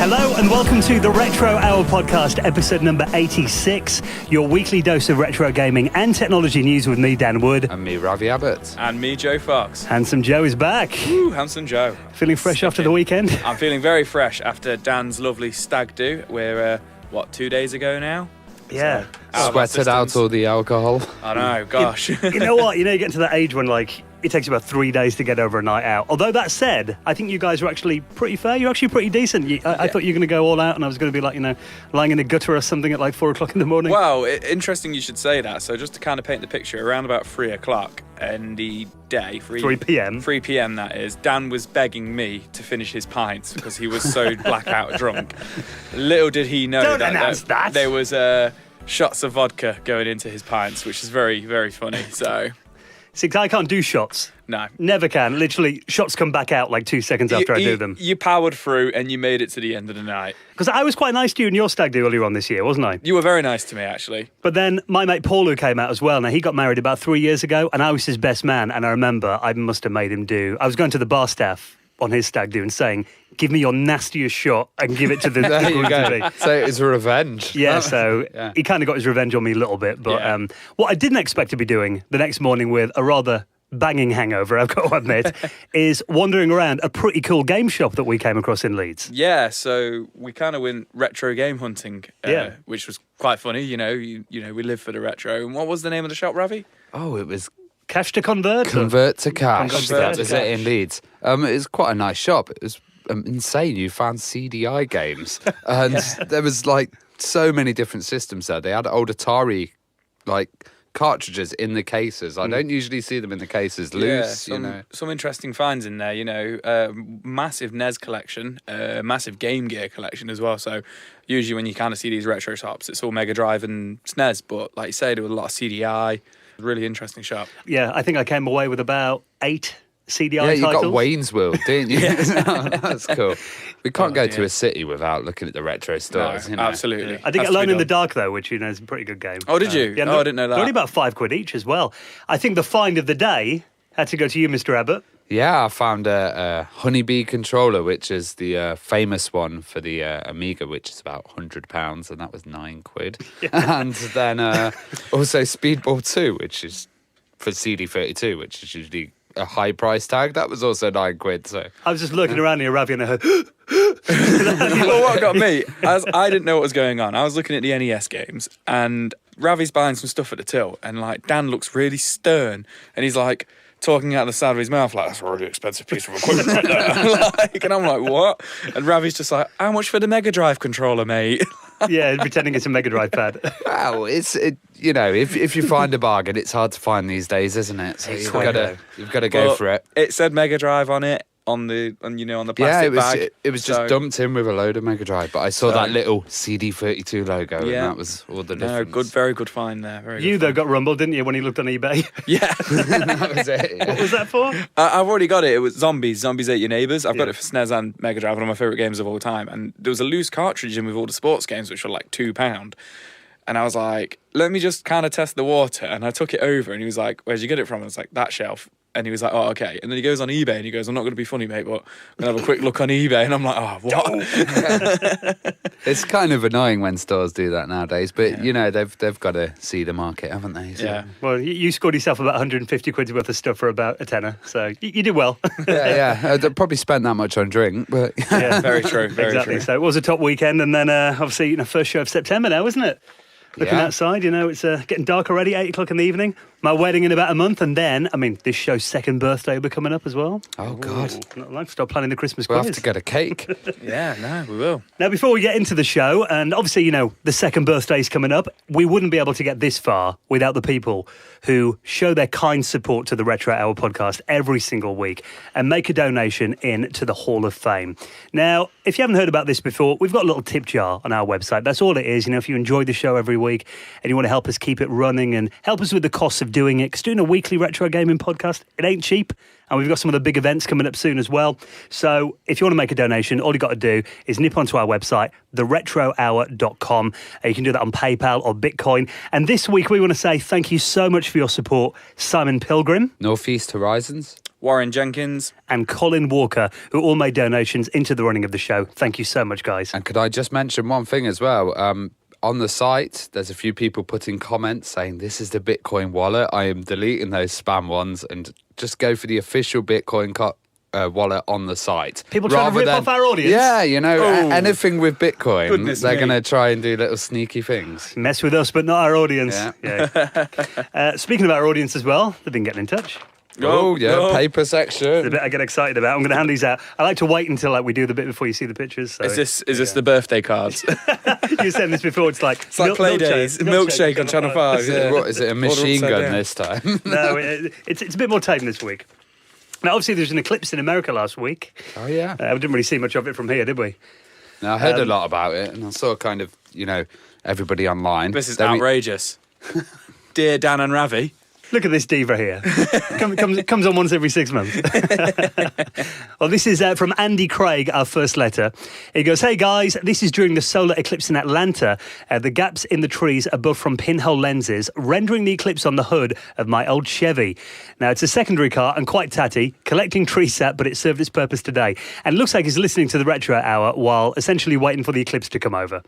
Hello and welcome to the Retro Hour podcast, episode number 86, your weekly dose of retro gaming and technology news with me, Dan Wood. And me, Ravi Abbott. And me, Joe Fox. Handsome Joe is back. Woo, Handsome Joe. Feeling fresh after the weekend? I'm feeling very fresh after Dan's lovely stag do. We're, 2 days ago now? Yeah. So, sweated out all the alcohol. I know, gosh. You know what? You get to that age when, it takes about 3 days to get over a night out. Although that said, I think you guys were actually pretty fair. You're actually pretty decent. I thought you were going to go all out and I was going to be lying in a gutter or something at 4 o'clock in the morning. Well, interesting you should say that. So just to kind of paint the picture, around about 3 o'clock in the day, 3 p.m. 3 p.m. that is, Dan was begging me to finish his pints because he was so blackout drunk. Little did he know Don't announce that. There was shots of vodka going into his pints, which is very, very funny. So... See, I can't do shots. No. Never can. Literally, shots come back out 2 seconds after I do them. You powered through and you made it to the end of the night. Because I was quite nice to you in your stag do earlier on this year, wasn't I? You were very nice to me, actually. But then my mate Paul, who came out as well, now he got married about 3 years ago, and I was his best man, and I remember I must have made him do... I was going to the bar staff on his stag do and saying, give me your nastiest shot and give it to the... There you go. So it was revenge. Yeah, so he kind of got his revenge on me a little bit. But what I didn't expect to be doing the next morning with a rather banging hangover, I've got to admit, is wandering around a pretty cool game shop that we came across in Leeds. Yeah, so we kind of went retro game hunting, which was quite funny. You know, we live for the retro. And what was the name of the shop, Ravi? Oh, it was... Cash to Convert? Convert to Cash. Convert That to was Cash. it in Leeds. It was quite a nice shop. It was insane. You found CDI games. And there was so many different systems there. They had old Atari cartridges in the cases. I don't usually see them in the cases loose. Some interesting finds in there. Massive NES collection, massive Game Gear collection as well. So usually when you kind of see these retro shops, it's all Mega Drive and SNES. But like you say, there was a lot of CDI. Really interesting shop. Yeah, I think I came away with about 8 CDI Yeah, titles. you got Wayne's World, didn't you? That's cool. We can't go to a city without looking at the retro stores. No, absolutely. I did get Alone in the Dark, though, which, is a pretty good game. Oh, did you? Yeah, I didn't know that. They're only about £5 each as well. I think the find of the day had to go to you, Mr. Abbott. Yeah, I found a Honeybee controller, which is the famous one for the Amiga, which is about £100, and that was £9. Yeah. And then also Speedball 2, which is for CD32, which is usually a high price tag. That was also £9. So I was just looking around here, Ravi, and I heard... Well, what got me, as I didn't know what was going on, I was looking at the NES games, and Ravi's buying some stuff at the till, and Dan looks really stern, and he's talking out the side of his mouth that's a really expensive piece of equipment right there. And I'm like, what? And Ravi's just like, how much for the Mega Drive controller, mate? Yeah, pretending it's a Mega Drive pad. Well, if you find a bargain, it's hard to find these days, isn't it? So you've got to go for it. It said Mega Drive on it. On the plastic bag. It was just dumped in with a load of Mega Drive, but I saw that little CD32 logo, and that was all the difference. No, very good find there. You got rumbled, didn't you, when you looked on eBay? Yeah. That was it. Yeah. What was that for? I've already got it. It was Zombies Ate Your Neighbours. I've got it for SNES and Mega Drive, one of my favourite games of all time. And there was a loose cartridge in with all the sports games, which were £2. And I was like, let me just kind of test the water. And I took it over, and he was like, where'd you get it from? And I was like, that shelf. And he was like, oh, okay. And then he goes on eBay and he goes, I'm not going to be funny, mate, but I'm going to have a quick look on eBay. And I'm like, oh, what? It's kind of annoying when stores do that nowadays, but, they've got to see the market, haven't they? So. Yeah. Well, you scored yourself about 150 quid's worth of stuff for about a tenner, so you did well. Yeah. They probably spent that much on drink, but... Yeah, very true. Very exactly. true. So it was a top weekend, and then obviously, first show of September now, isn't it? Looking outside, it's getting dark already, 8 o'clock in the evening. My wedding in about a month, and then, this show's second birthday will be coming up as well. Oh, God. Not long, start planning the Christmas We'll quiz. have to get a cake. Yeah, no, we will. Now, before we get into the show, and obviously, the second birthday's coming up, we wouldn't be able to get this far without the people who show their kind support to the Retro Hour podcast every single week and make a donation in to the Hall of Fame. Now, if you haven't heard about this before, we've got a little tip jar on our website. That's all it is. If you enjoy the show every week and you want to help us keep it running and help us with the costs of doing it, because doing a weekly retro gaming podcast, it ain't cheap. And we've got some of the big events coming up soon as well. So if you want to make a donation, all you got to do is nip onto our website, theretrohour.com. You can do that on PayPal or Bitcoin. And this week we want to say thank you so much for your support, Simon Pilgrim. Northeast Horizons. Warren Jenkins, and Colin Walker, who all made donations into the running of the show. Thank you so much, guys. And could I just mention one thing as well? On the site, there's a few people putting comments saying this is the Bitcoin wallet. I am deleting those spam ones and just go for the official Bitcoin wallet on the site. People trying to rip off our audience? Yeah, anything with Bitcoin, Goodness they're me. going to try and do little sneaky things. Mess with us, but not our audience. Yeah. Speaking of our audience as well, they've been getting in touch. Paper The section. bit I get excited about. I'm going to hand these out. I like to wait until we do the bit before you see the pictures. So. is this the birthday cards? You said this before. It's like Play Days, milkshake on Channel 5. Is it a machine upside gun down. this time? No, it's a bit more tame this week. Now, obviously, there's an eclipse in America last week. Oh, yeah. We didn't really see much of it from here, did we? Now, I heard a lot about it, and I saw kind of, everybody online. This is outrageous. Dear Dan and Ravi. Look at this diva here. Comes on once every 6 months. Well, this is from Andy Craig, our first letter. He goes, "Hey guys, this is during the solar eclipse in Atlanta. The gaps in the trees above from pinhole lenses, rendering the eclipse on the hood of my old Chevy. Now, it's a secondary car and quite tatty, collecting tree sap, but it served its purpose today. And it looks like he's listening to the Retro Hour while essentially waiting for the eclipse to come over.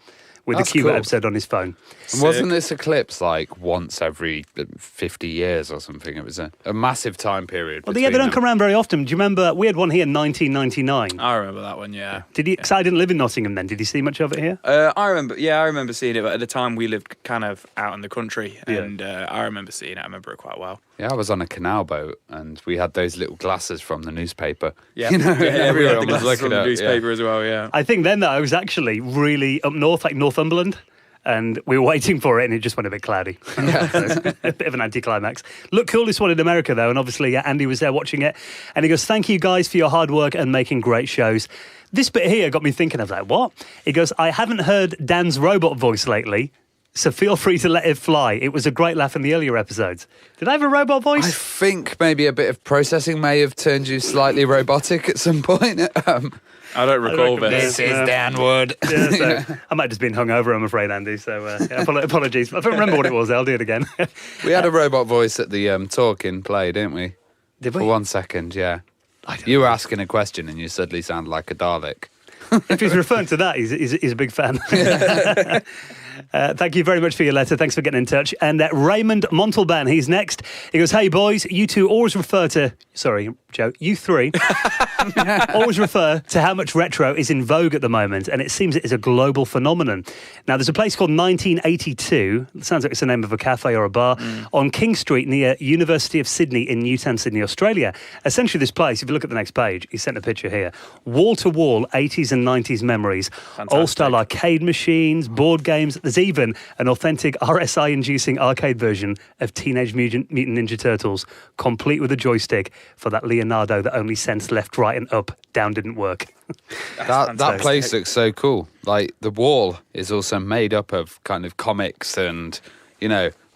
With That's the Cuba cool. episode on his phone. And wasn't this eclipse like once every 50 years or something? It was a massive time period. Well, yeah, they don't come around very often. Do you remember, we had one here in 1999. I remember that one, yeah. Did you? Because I didn't live in Nottingham then. Did you see much of it here? I remember seeing it, but at the time we lived kind of out in the country, and I remember seeing it. I remember it quite well. Yeah, I was on a canal boat, and we had those little glasses from the newspaper. Yeah, we had the was glasses looking from the at newspaper as well, yeah. I think then that I was actually really up north, like Northumberland, and we were waiting for it, and it just went a bit cloudy. So, a bit of an anticlimax. Look cool, this one in America, though, and obviously Andy was there watching it, and he goes, "Thank you guys for your hard work and making great shows." This bit here got me thinking, I was like, what? He goes, "I haven't heard Dan's robot voice lately, so feel free to let it fly. It was a great laugh in the earlier episodes." Did I have a robot voice? I think maybe a bit of processing may have turned you slightly robotic at some point. I don't recall this. this. Is Dan Wood. Yeah, so I might have just been hungover, I'm afraid, Andy. So apologies. If I remember what it was, I'll do it again. We had a robot voice at the talk in play, didn't we? Did we? For 1 second, yeah. You were asking a question and you suddenly sounded like a Dalek. If he's referring to that, he's a big fan. Thank you very much for your letter. Thanks for getting in touch. And Raymond Montalban, he's next. He goes, "Hey, boys, you two always refer to... Sorry, Joe, you three always refer to how much retro is in vogue at the moment, and it seems it is a global phenomenon. Now, there's a place called 1982, it sounds like it's the name of a cafe or a bar, on King Street near University of Sydney in Newtown, Sydney, Australia. Essentially, this place, if you look at the next page, he sent a picture here, wall-to-wall 80s and 90s memories, old-style arcade machines, board games. There's even an authentic RSI-inducing arcade version of Teenage Mutant Ninja Turtles, complete with a joystick for that Leonardo that only sensed left, right, and up. Down didn't work." That place looks so cool. Like, the wall is also made up of kind of comics and,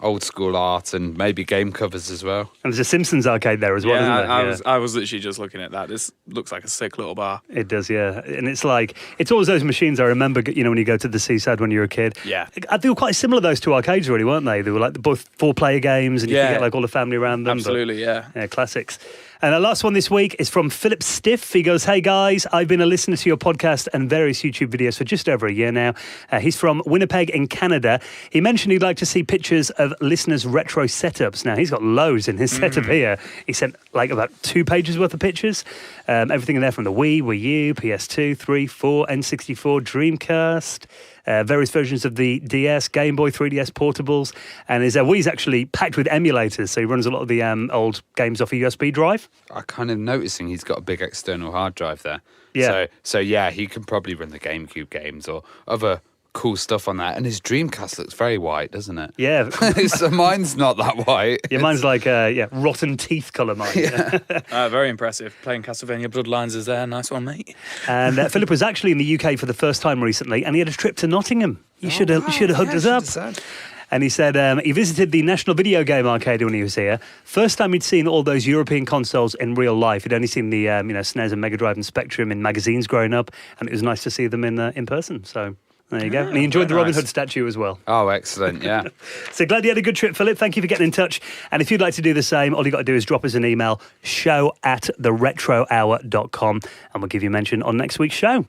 old school art and maybe game covers as well. And there's a Simpsons arcade there as well, isn't there? I was literally just looking at that. This looks like a sick little bar. It does, yeah. And it's like, it's always those machines I remember, when you go to the seaside when you're a kid. Yeah. They were quite similar, those two arcades, really, weren't they? They were like both 4-player games and you could get like all the family around them. Absolutely, yeah. Yeah, classics. And our last one this week is from Philip Stiff. He goes, "Hey guys, I've been a listener to your podcast and various YouTube videos for just over a year now. He's from Winnipeg in Canada. He mentioned he'd like to see pictures of listeners' retro setups. Now, he's got loads in his setup here. He sent like about 2 pages worth of pictures. Everything in there from the Wii, Wii U, PS2, 3, 4, N64, Dreamcast, various versions of the DS, Game Boy, 3DS portables. And his Wii's actually packed with emulators, so he runs a lot of the old games off a USB drive. I'm kind of noticing he's got a big external hard drive there. Yeah. So yeah, he can probably run the GameCube games or other cool stuff on that. And his Dreamcast looks very white, doesn't it? Yeah. So mine's not that white. Yeah, mine's like, rotten teeth colour, mine. Yeah. Very impressive. Playing Castlevania Bloodlines is there. Nice one, mate. And Philip was actually in the UK for the first time recently, and he had a trip to Nottingham. You should have hooked us up. And he said he visited the National Video Game Arcade when he was here. First time he'd seen all those European consoles in real life. He'd only seen the SNES and Mega Drive and Spectrum in magazines growing up, and it was nice to see them in person. So There you go. And he enjoyed the very Robin nice. Hood statue as well. Oh, excellent, yeah. So glad you had a good trip, Philip. Thank you for getting in touch. And if you'd like to do the same, all you got to do is drop us an email, show@theretrohour.com, and we'll give you a mention on next week's show.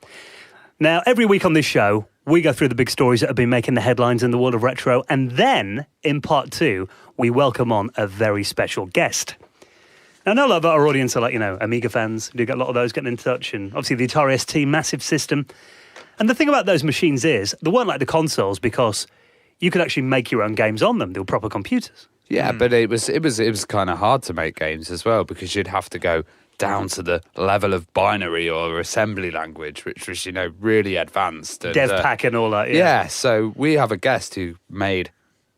Now, every week on this show, we go through the big stories that have been making the headlines in the world of retro. And then, in part 2, we welcome on a very special guest. Now, I know a lot of our audience are like, Amiga fans. We do get a lot of those getting in touch. And obviously the Atari ST, massive system. And the thing about those machines is, they weren't like the consoles because you could actually make your own games on them. They were proper computers. Yeah, but it was kind of hard to make games as well because you'd have to go down to the level of binary or assembly language, which was, really advanced. And, Dev pack and all that, yeah, so we have a guest who made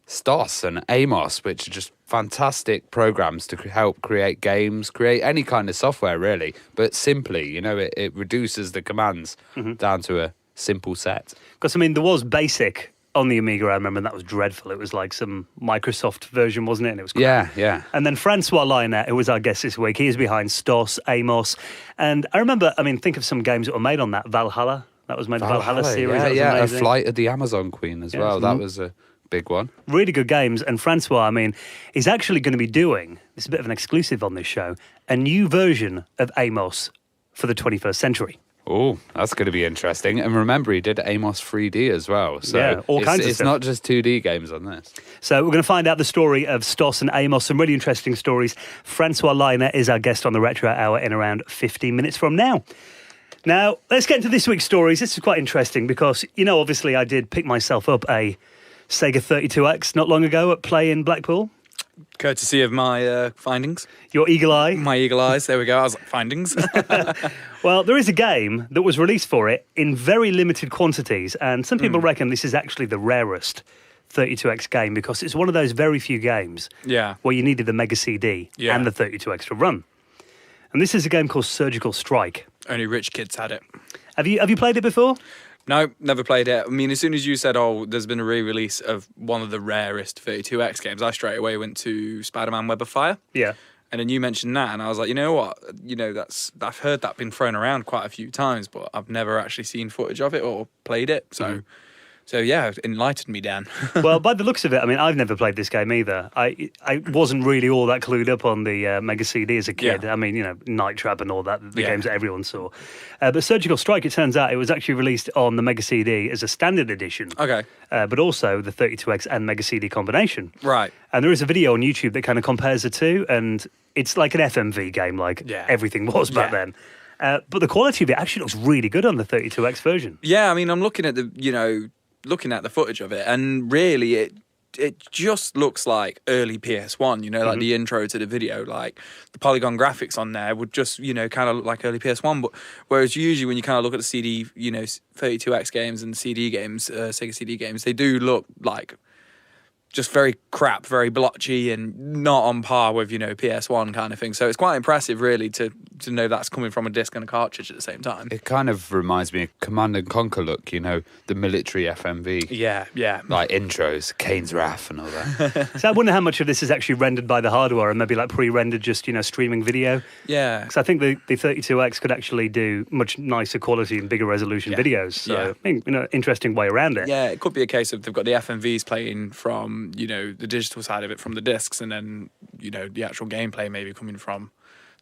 STOS and AMOS, which are just fantastic programs to help create games, create any kind of software, really. But simply, it reduces the commands down to a simple set. Because, there was BASIC on the Amiga, I remember, and that was dreadful. It was like some Microsoft version, wasn't it? And it was crap. Yeah. And then François Lionet, who was our guest this week, he is behind STOS, AMOS. And I remember, think of some games that were made on that. Valhalla, that was made the Valhalla series. That was A amazing. Flight of the Amazon Queen as well. That was a big one. Really good games. And Francois, he's actually going to be doing, this is a bit of an exclusive on this show, a new version of Amos for the 21st century. Oh, that's going to be interesting. And remember, he did Amos 3D as well. So yeah, all kinds of it's stuff. not just 2D games on this. So we're going to find out the story of STOS and Amos, some really interesting stories. François Lionet is our guest on the Retro Hour in around 15 minutes from now. Now, let's get into this week's stories. This is quite interesting because, obviously I did pick myself up a Sega 32X not long ago at Play in Blackpool. Courtesy of my findings. Your eagle eye. My eagle eyes, there we go. I was like, findings. Well, there is a game that was released for it in very limited quantities, and some people reckon this is actually the rarest 32X game because it's one of those very few games where you needed the Mega CD and the 32X to run. And this is a game called Surgical Strike. Only rich kids had it. Have you played it before? No, never played it. As soon as you said, there's been a re-release of one of the rarest 32X games, I straight away went to Spider-Man Web of Fire. Yeah. And then you mentioned that, and I was like, you know what? I've heard that been thrown around quite a few times, but I've never actually seen footage of it or played it. So yeah, it enlightened me, Dan. Well, by the looks of it, I've never played this game either. I wasn't really all that clued up on the Mega CD as a kid. Yeah. Night Trap and all that, the games that everyone saw. But Surgical Strike, it turns out, it was actually released on the Mega CD as a standard edition. Okay. But also the 32X and Mega CD combination. Right. And there is a video on YouTube that kind of compares the two, and it's like an FMV game, like everything was back then. But the quality of it actually looks really good on the 32X version. Yeah, I'm looking at the footage of it, and really it just looks like early PS1, like the intro to the video, like the polygon graphics on there would just, kind of look like early PS1, but whereas usually when you kind of look at the CD, 32X games and CD games, Sega CD games, they do look like just very crap, very blotchy, and not on par with, PS1 kind of thing. So it's quite impressive, really, to know that's coming from a disc and a cartridge at the same time. It kind of reminds me of Command and Conquer look, the military FMV. Yeah. Like intros, Kane's Wrath and all that. So I wonder how much of this is actually rendered by the hardware and maybe like pre-rendered just, streaming video. Yeah. Because I think the 32X could actually do much nicer quality and bigger resolution videos. So, I think, interesting way around it. Yeah, it could be a case of they've got the FMVs playing from, the digital side of it from the discs, and then, the actual gameplay maybe coming from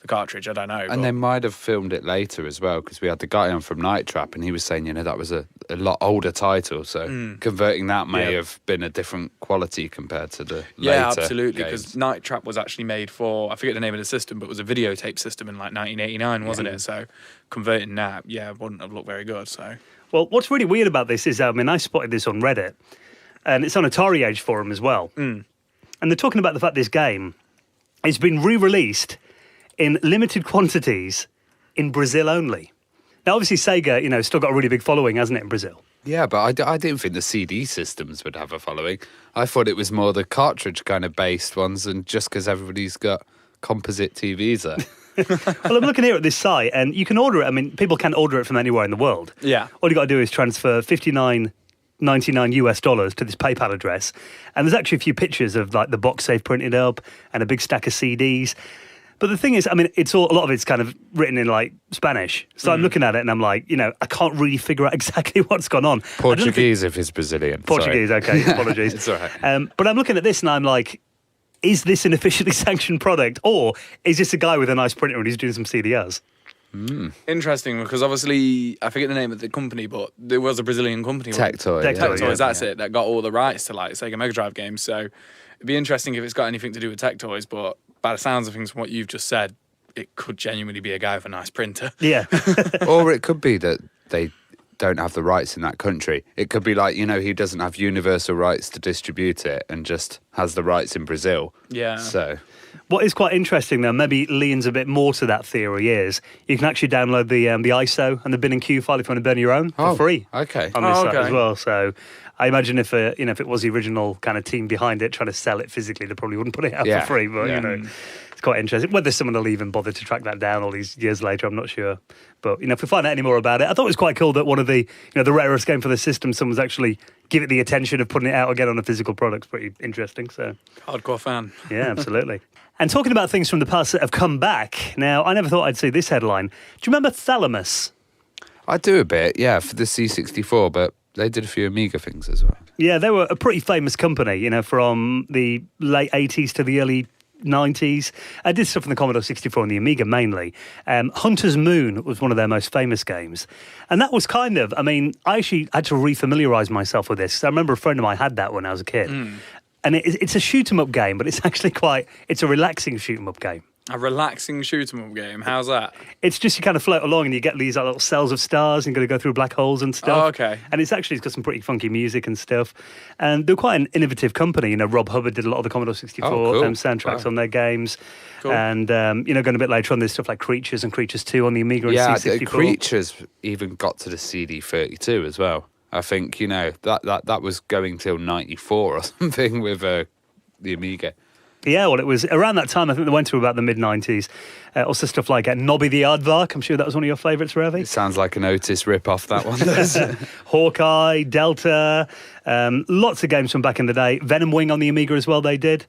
the cartridge. I don't know. And they might have filmed it later as well, because we had the guy on from Night Trap, and he was saying, that was a lot older title, so converting that may have been a different quality compared to the later absolutely, games. because Night Trap was actually made for, I forget the name of the system, but it was a videotape system in like 1989, wasn't it? So converting that, wouldn't have looked very good. So, well, what's really weird about this is, I spotted this on Reddit, and it's on Atari Age forum as well. And they're talking about the fact this game has been re-released in limited quantities in Brazil only. Now, obviously, Sega, still got a really big following, hasn't it, in Brazil? Yeah, but I didn't think the CD systems would have a following. I thought it was more the cartridge kind of based ones, and just because everybody's got composite TVs there. Well, I'm looking here at this site, and you can order it. People can order it from anywhere in the world. Yeah. All you got to do is transfer $59.99 US to this PayPal address, and there's actually a few pictures of like the box they've printed up and a big stack of CDs. But the thing is, I mean, a lot of it's kind of written in like Spanish. So I'm looking at it and I'm like, I can't really figure out exactly what's gone on. Portuguese if it's Brazilian. Portuguese, Sorry. okay, apologies. It's all right. But I'm looking at this and I'm like, is this an officially sanctioned product, or is this a guy with a nice printer and he's doing some CDRs? Interesting, because obviously I forget the name of the company, but there was a Brazilian company. Tectoy. Tectoys, that's it, that got all the rights to like Sega Mega Drive games. So it'd be interesting if it's got anything to do with Tectoys, but by the sounds of things from what you've just said, it could genuinely be a guy with a nice printer. Yeah. Or it could be that they don't have the rights in that country. It could be like, he doesn't have universal rights to distribute it and just has the rights in Brazil. Yeah. So What is quite interesting, though, maybe leans a bit more to that theory, is you can actually download the ISO and the bin and queue file if you want to burn your own for free. Okay. On this site as well. So I imagine if if it was the original kind of team behind it trying to sell it physically, they probably wouldn't put it out for free. But it's quite interesting. Whether someone will even bother to track that down all these years later, I'm not sure. But if we find out any more about it, I thought it was quite cool that one of the the rarest game for the system, someone's actually give it the attention of putting it out again on a physical product. It's pretty interesting. So Hardcore fan. yeah, absolutely. And talking about things from the past that have come back, now, I never thought I'd see this headline. Do you remember Thalamus? I do a bit, yeah, for the C64, but they did a few Amiga things as well. Yeah, they were a pretty famous company, from the late 80s to the early 90s. I did stuff on the Commodore 64 and the Amiga mainly. Hunter's Moon was one of their most famous games. And that was I actually had to refamiliarise myself with this. I remember a friend of mine had that when I was a kid. And it's a shoot-'em-up game, but it's actually it's a relaxing shoot-'em-up game. A relaxing shoot-'em-up game? How's that? It's just you kind of float along and you get these little cells of stars and you've got to go through black holes and stuff. Oh, okay. And it's got some pretty funky music and stuff. And they're quite an innovative company. Rob Hubbard did a lot of the Commodore 64 soundtracks on their games. Cool. And, going a bit later on, there's stuff like Creatures and Creatures 2 on the Amiga and C64. Yeah, Creatures even got to the CD32 as well. I think, that was going till 94 or something with the Amiga. Yeah, well, it was around that time. I think they went to about the mid-90s. Also stuff like Nobby the Aardvark. I'm sure that was one of your favourites, Ravi. It sounds like an Otis rip-off, that one does. Hawkeye, Delta, lots of games from back in the day. Venom Wing on the Amiga as well, they did.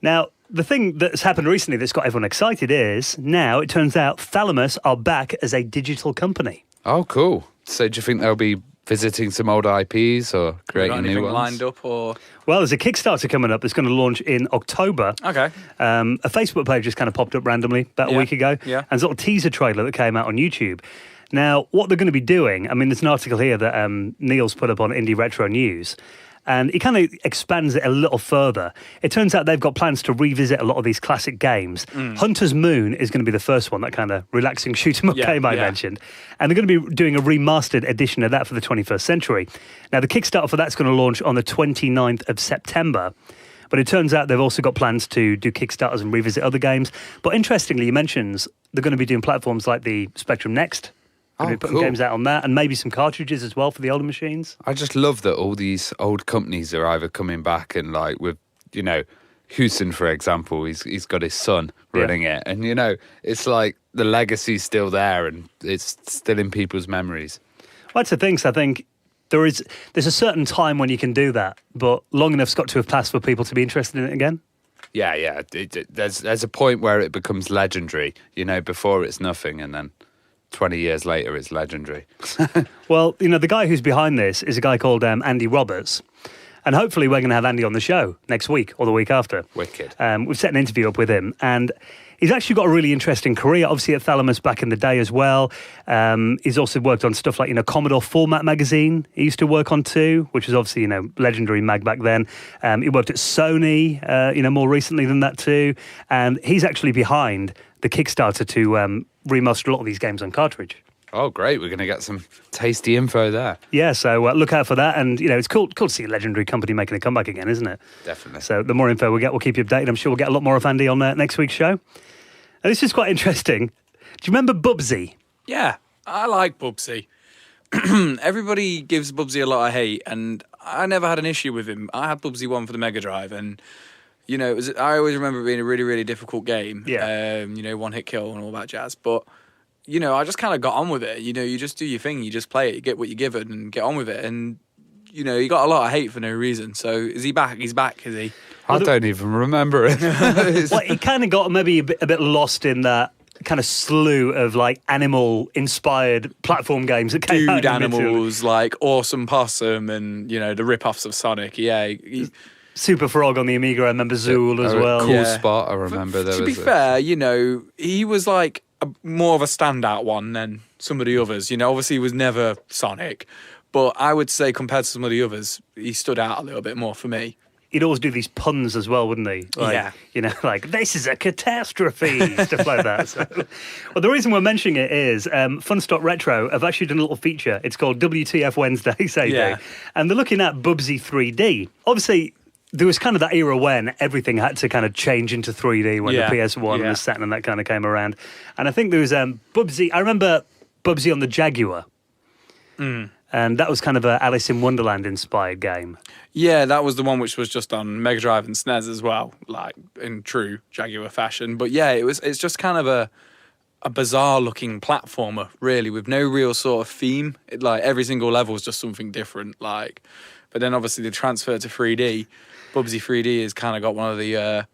Now, the thing that's happened recently that's got everyone excited is, now it turns out Thalamus are back as a digital company. Oh, cool. So do you think they'll be visiting some old IPs or creating new ones? Lined up or? Well, there's a Kickstarter coming up that's going to launch in October. Okay. A Facebook page just kind of popped up randomly about a week ago. Yeah. And there's a little teaser trailer that came out on YouTube. Now, what they're going to be doing, there's an article here that Neil's put up on Indie Retro News. And he kind of expands it a little further. It turns out they've got plans to revisit a lot of these classic games. Hunter's Moon is going to be the first one, that kind of relaxing shoot-'em-up game I mentioned. And they're going to be doing a remastered edition of that for the 21st century. Now, the Kickstarter for that's going to launch on the 29th of September. But it turns out they've also got plans to do Kickstarters and revisit other games. But interestingly, he mentions they're going to be doing platforms like the Spectrum Next. Be putting games out on that, and maybe some cartridges as well for the older machines. I just love that all these old companies are either coming back and with, Hewson, for example, he's got his son running it. And, it's like the legacy's still there and it's still in people's memories. Well, that's the thing. So I think there's a certain time when you can do that, but long enough's got to have passed for people to be interested in it again. Yeah. There's a point where it becomes legendary, before it's nothing, and then 20 years later, it's legendary. Well, the guy who's behind this is a guy called Andy Roberts. And hopefully we're going to have Andy on the show next week or the week after. Wicked. We've set an interview up with him. And he's actually got a really interesting career, obviously at Thalamus back in the day as well. He's also worked on stuff like, Commodore Format magazine he used to work on too, which was obviously, legendary mag back then. He worked at Sony, more recently than that too. And he's actually behind the Kickstarter to remaster a lot of these games on cartridge. Oh, great. We're going to get some tasty info there. Yeah, so look out for that. And, it's cool to see a legendary company making a comeback again, isn't it? Definitely. So the more info we get, we'll keep you updated. I'm sure we'll get a lot more of Andy on next week's show. And this is quite interesting. Do you remember Bubsy? Yeah, I like Bubsy. Everybody gives Bubsy a lot of hate, and I never had an issue with him. I had Bubsy 1 for the Mega Drive, and I always remember it being a really, really difficult game. Yeah. One-hit kill and all that jazz. But, I just kind of got on with it. You just do your thing. You just play it. You get what you're given and get on with it. And, he got a lot of hate for no reason. So is he back? He's back, is he? I don't even remember it. Well, it kind of got maybe a bit lost in that kind of slew of like animal-inspired platform games that came out. Dude Animals, like Awesome Possum, and the rip-offs of Sonic. Yeah, Super Frog on the Amiga. I remember Zool as well. Cool Spot. I remember there to was. To be fair, he was like more of a standout one than some of the others. Obviously he was never Sonic, but I would say compared to some of the others, he stood out a little bit more for me. He'd always do these puns as well, wouldn't he? Like, like, this is a catastrophe, stuff like that. So, well, the reason we're mentioning it is Funstock Retro have actually done a little feature. It's called WTF Wednesday, say they. And they're looking at Bubsy 3D. Obviously, there was kind of that era when everything had to kind of change into 3D when the PS1 and the Saturn and that kind of came around. And I think there was Bubsy. I remember Bubsy on the Jaguar. And that was kind of a Alice in Wonderland inspired game. Yeah, that was the one which was just on Mega Drive and SNES as well, like in true Jaguar fashion. But yeah, it's just kind of a bizarre looking platformer, really, with no real sort of theme. Like every single level is just something different. But then obviously the transfer to 3D, Bubsy 3D has kind of got one of the.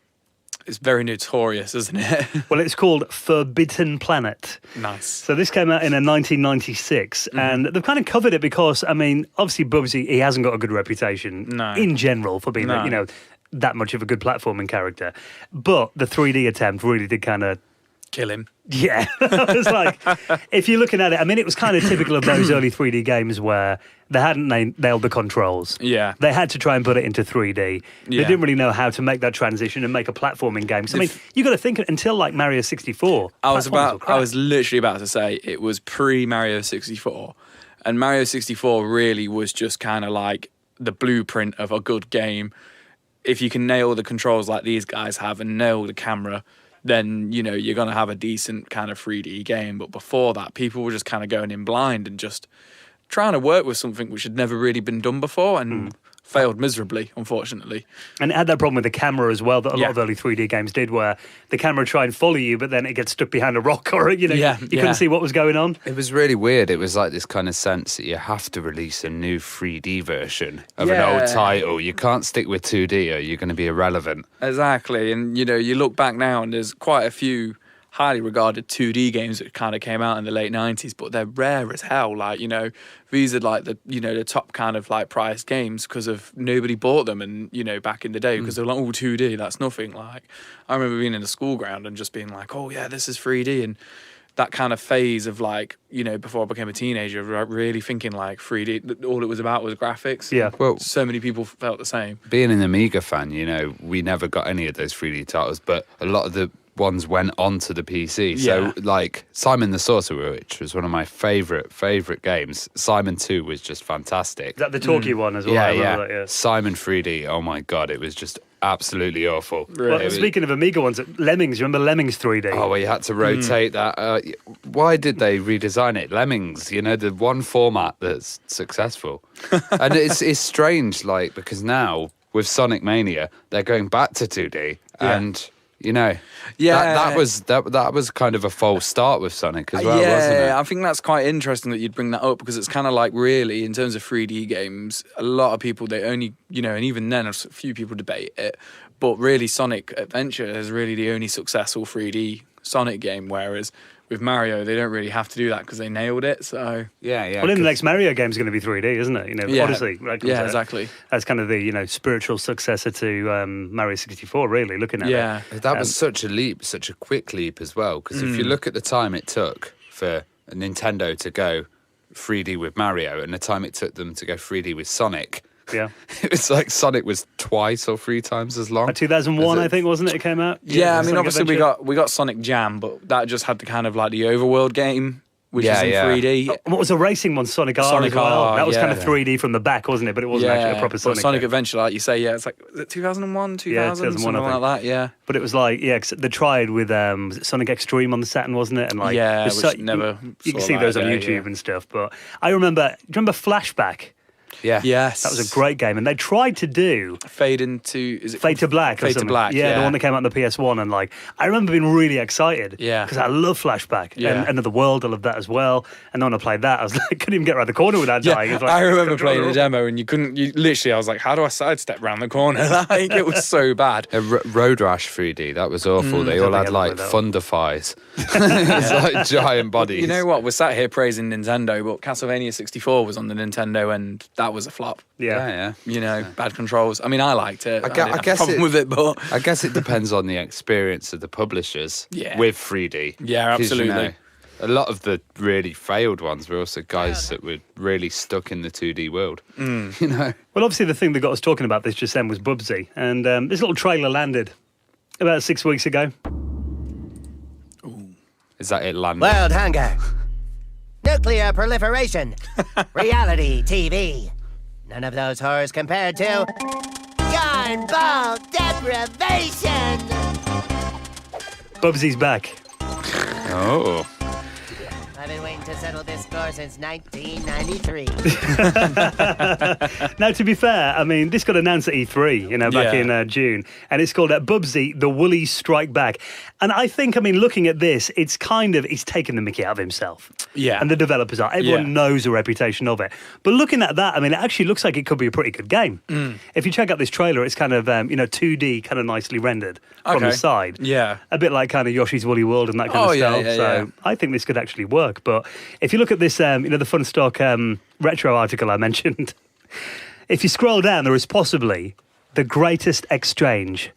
It's very notorious, isn't it? Well, it's called Forbidden Planet. Nice. So this came out in 1996, and they've kind of covered it because, I mean, obviously Bubsy, he hasn't got a good reputation in general for being, that much of a good platforming character. But the 3D attempt really did kind of kill him. Yeah. It's like, if you're looking at it, I mean, it was kind of typical of those early 3D games where they hadn't nailed the controls. Yeah. They had to try and put it into 3D. They didn't really know how to make that transition and make a platforming game. So, I mean, you got to think until like Mario 64. I was literally about to say it was pre-Mario 64. And Mario 64 really was just kind of like the blueprint of a good game. If you can nail the controls like these guys have and nail the camera, then, you're going to have a decent kind of 3D game. But before that, people were just kind of going in blind and just trying to work with something which had never really been done before and failed miserably, unfortunately. And it had that problem with the camera as well that a lot of early 3D games did, where the camera would try and follow you, but then it gets stuck behind a rock or, you couldn't see what was going on. It was really weird. It was like this kind of sense that you have to release a new 3D version of an old title. You can't stick with 2D or you're going to be irrelevant. Exactly. And, you look back now and there's quite a few highly regarded 2D games that kind of came out in the late 90s, but they're rare as hell. Like, these are like the top kind of like prized games because of nobody bought them, and back in the day because they're like, 2D, that's nothing. Like, I remember being in the school ground and just being like, oh yeah, this is 3D, and that kind of phase of like, before I became a teenager, really thinking like 3D, all it was about was graphics. Yeah. Well, so many people felt the same. Being an Amiga fan, we never got any of those 3D titles, but a lot of the ones went onto the PC. So like Simon the Sorcerer, which was one of my favourite games. Simon 2 was just fantastic. Is that the talkie one as well? Yeah. Simon 3D, oh my God, it was just absolutely awful. Really? Well, speaking of Amiga ones, Lemmings, remember Lemmings 3D? Oh, well, you had to rotate that. Why did they redesign it? Lemmings, the one format that's successful. And it's strange, like, because now with Sonic Mania, they're going back to 2D and... that was kind of a false start with Sonic as well, wasn't it? I think that's quite interesting that you'd bring that up, because it's kind of like, really, in terms of 3D games, a lot of people, they only, and even then a few people debate it, but really Sonic Adventure is really the only successful 3D Sonic game, whereas with Mario, they don't really have to do that because they nailed it. So yeah. Well, in the next Mario game is going to be 3D, isn't it? Odyssey. Right, exactly. That's kind of the spiritual successor to Mario 64. Really, looking at it. That was such a leap, such a quick leap as well. Because if you look at the time it took for Nintendo to go 3D with Mario, and the time it took them to go 3D with Sonic. Yeah, it was like Sonic was twice or three times as long. 2001, I think, wasn't it? It came out. Yeah, I mean, obviously we got Sonic Jam, but that just had the kind of like the overworld game, which is in 3D. What was a racing one? Sonic R as well. That was kind of 3D from the back, wasn't it? But it wasn't actually a proper Sonic. Sonic Adventure, like you say, it's like, is it 2001, 2000, something like that. Yeah. But it was like, they tried with Sonic Extreme on the Saturn, wasn't it? And like, which never. You can see those on YouTube and stuff. But I remember. Do you remember Flashback? Yeah. Yes. That was a great game. And they tried to do Fade to Black. or something. Yeah, the one that came out on the PS1. And I remember being really excited. Yeah. Because I love Flashback. Yeah. And Another World, I love that as well. And then when I played that, I was like, couldn't even get around the corner without dying. It was I remember playing the demo and I was like, how do I sidestep around the corner? Like, it was so bad. Road Rash 3D, that was awful. They all had like Thunderfies. It's like giant bodies. You know what? We're sat here praising Nintendo, but Castlevania 64 was on the Nintendo and that was a flop. Yeah. Bad controls. I mean, I liked it. I guess didn't have a problem with it, but I guess it depends on the experience of the publishers with 3D. Yeah, absolutely. A lot of the really failed ones were also guys that were really stuck in the 2D world. Well, obviously the thing that got us talking about this just then was Bubsy. And this little trailer landed about 6 weeks ago. Is that it landing? World hunger. Nuclear proliferation. Reality TV. None of those horrors compared to yarn ball deprivation. Bubsy's back. Oh. I've been waiting to settle this score since 1993. Now, to be fair, I mean, this got announced at E3, back in June, and it's called Bubsy, The Woolly Strike Back. And I think, looking at this, it's he's taken the mickey out of himself. Yeah. And the developers are. Everyone knows the reputation of it. But looking at that, it actually looks like it could be a pretty good game. If you check out this trailer, it's kind of, 2D, kind of nicely rendered from the side. Yeah. A bit like kind of Yoshi's Woolly World and that kind of style. So I think this could actually work. But if you look at this, the Fun Stock retro article I mentioned, if you scroll down, there is possibly the greatest exchange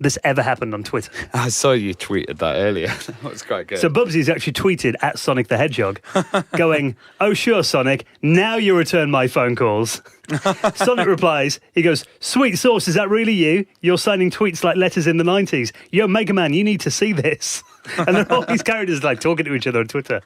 that's ever happened on Twitter. I saw you tweeted that earlier. That was quite good. So Bubsy's actually tweeted at Sonic the Hedgehog, going, "Oh sure, Sonic, now you return my phone calls." Sonic replies, he goes, "Sweet sauce, is that really you? You're signing tweets like letters in the 90s. Yo, Mega Man, you need to see this." And then all these characters talking to each other on Twitter.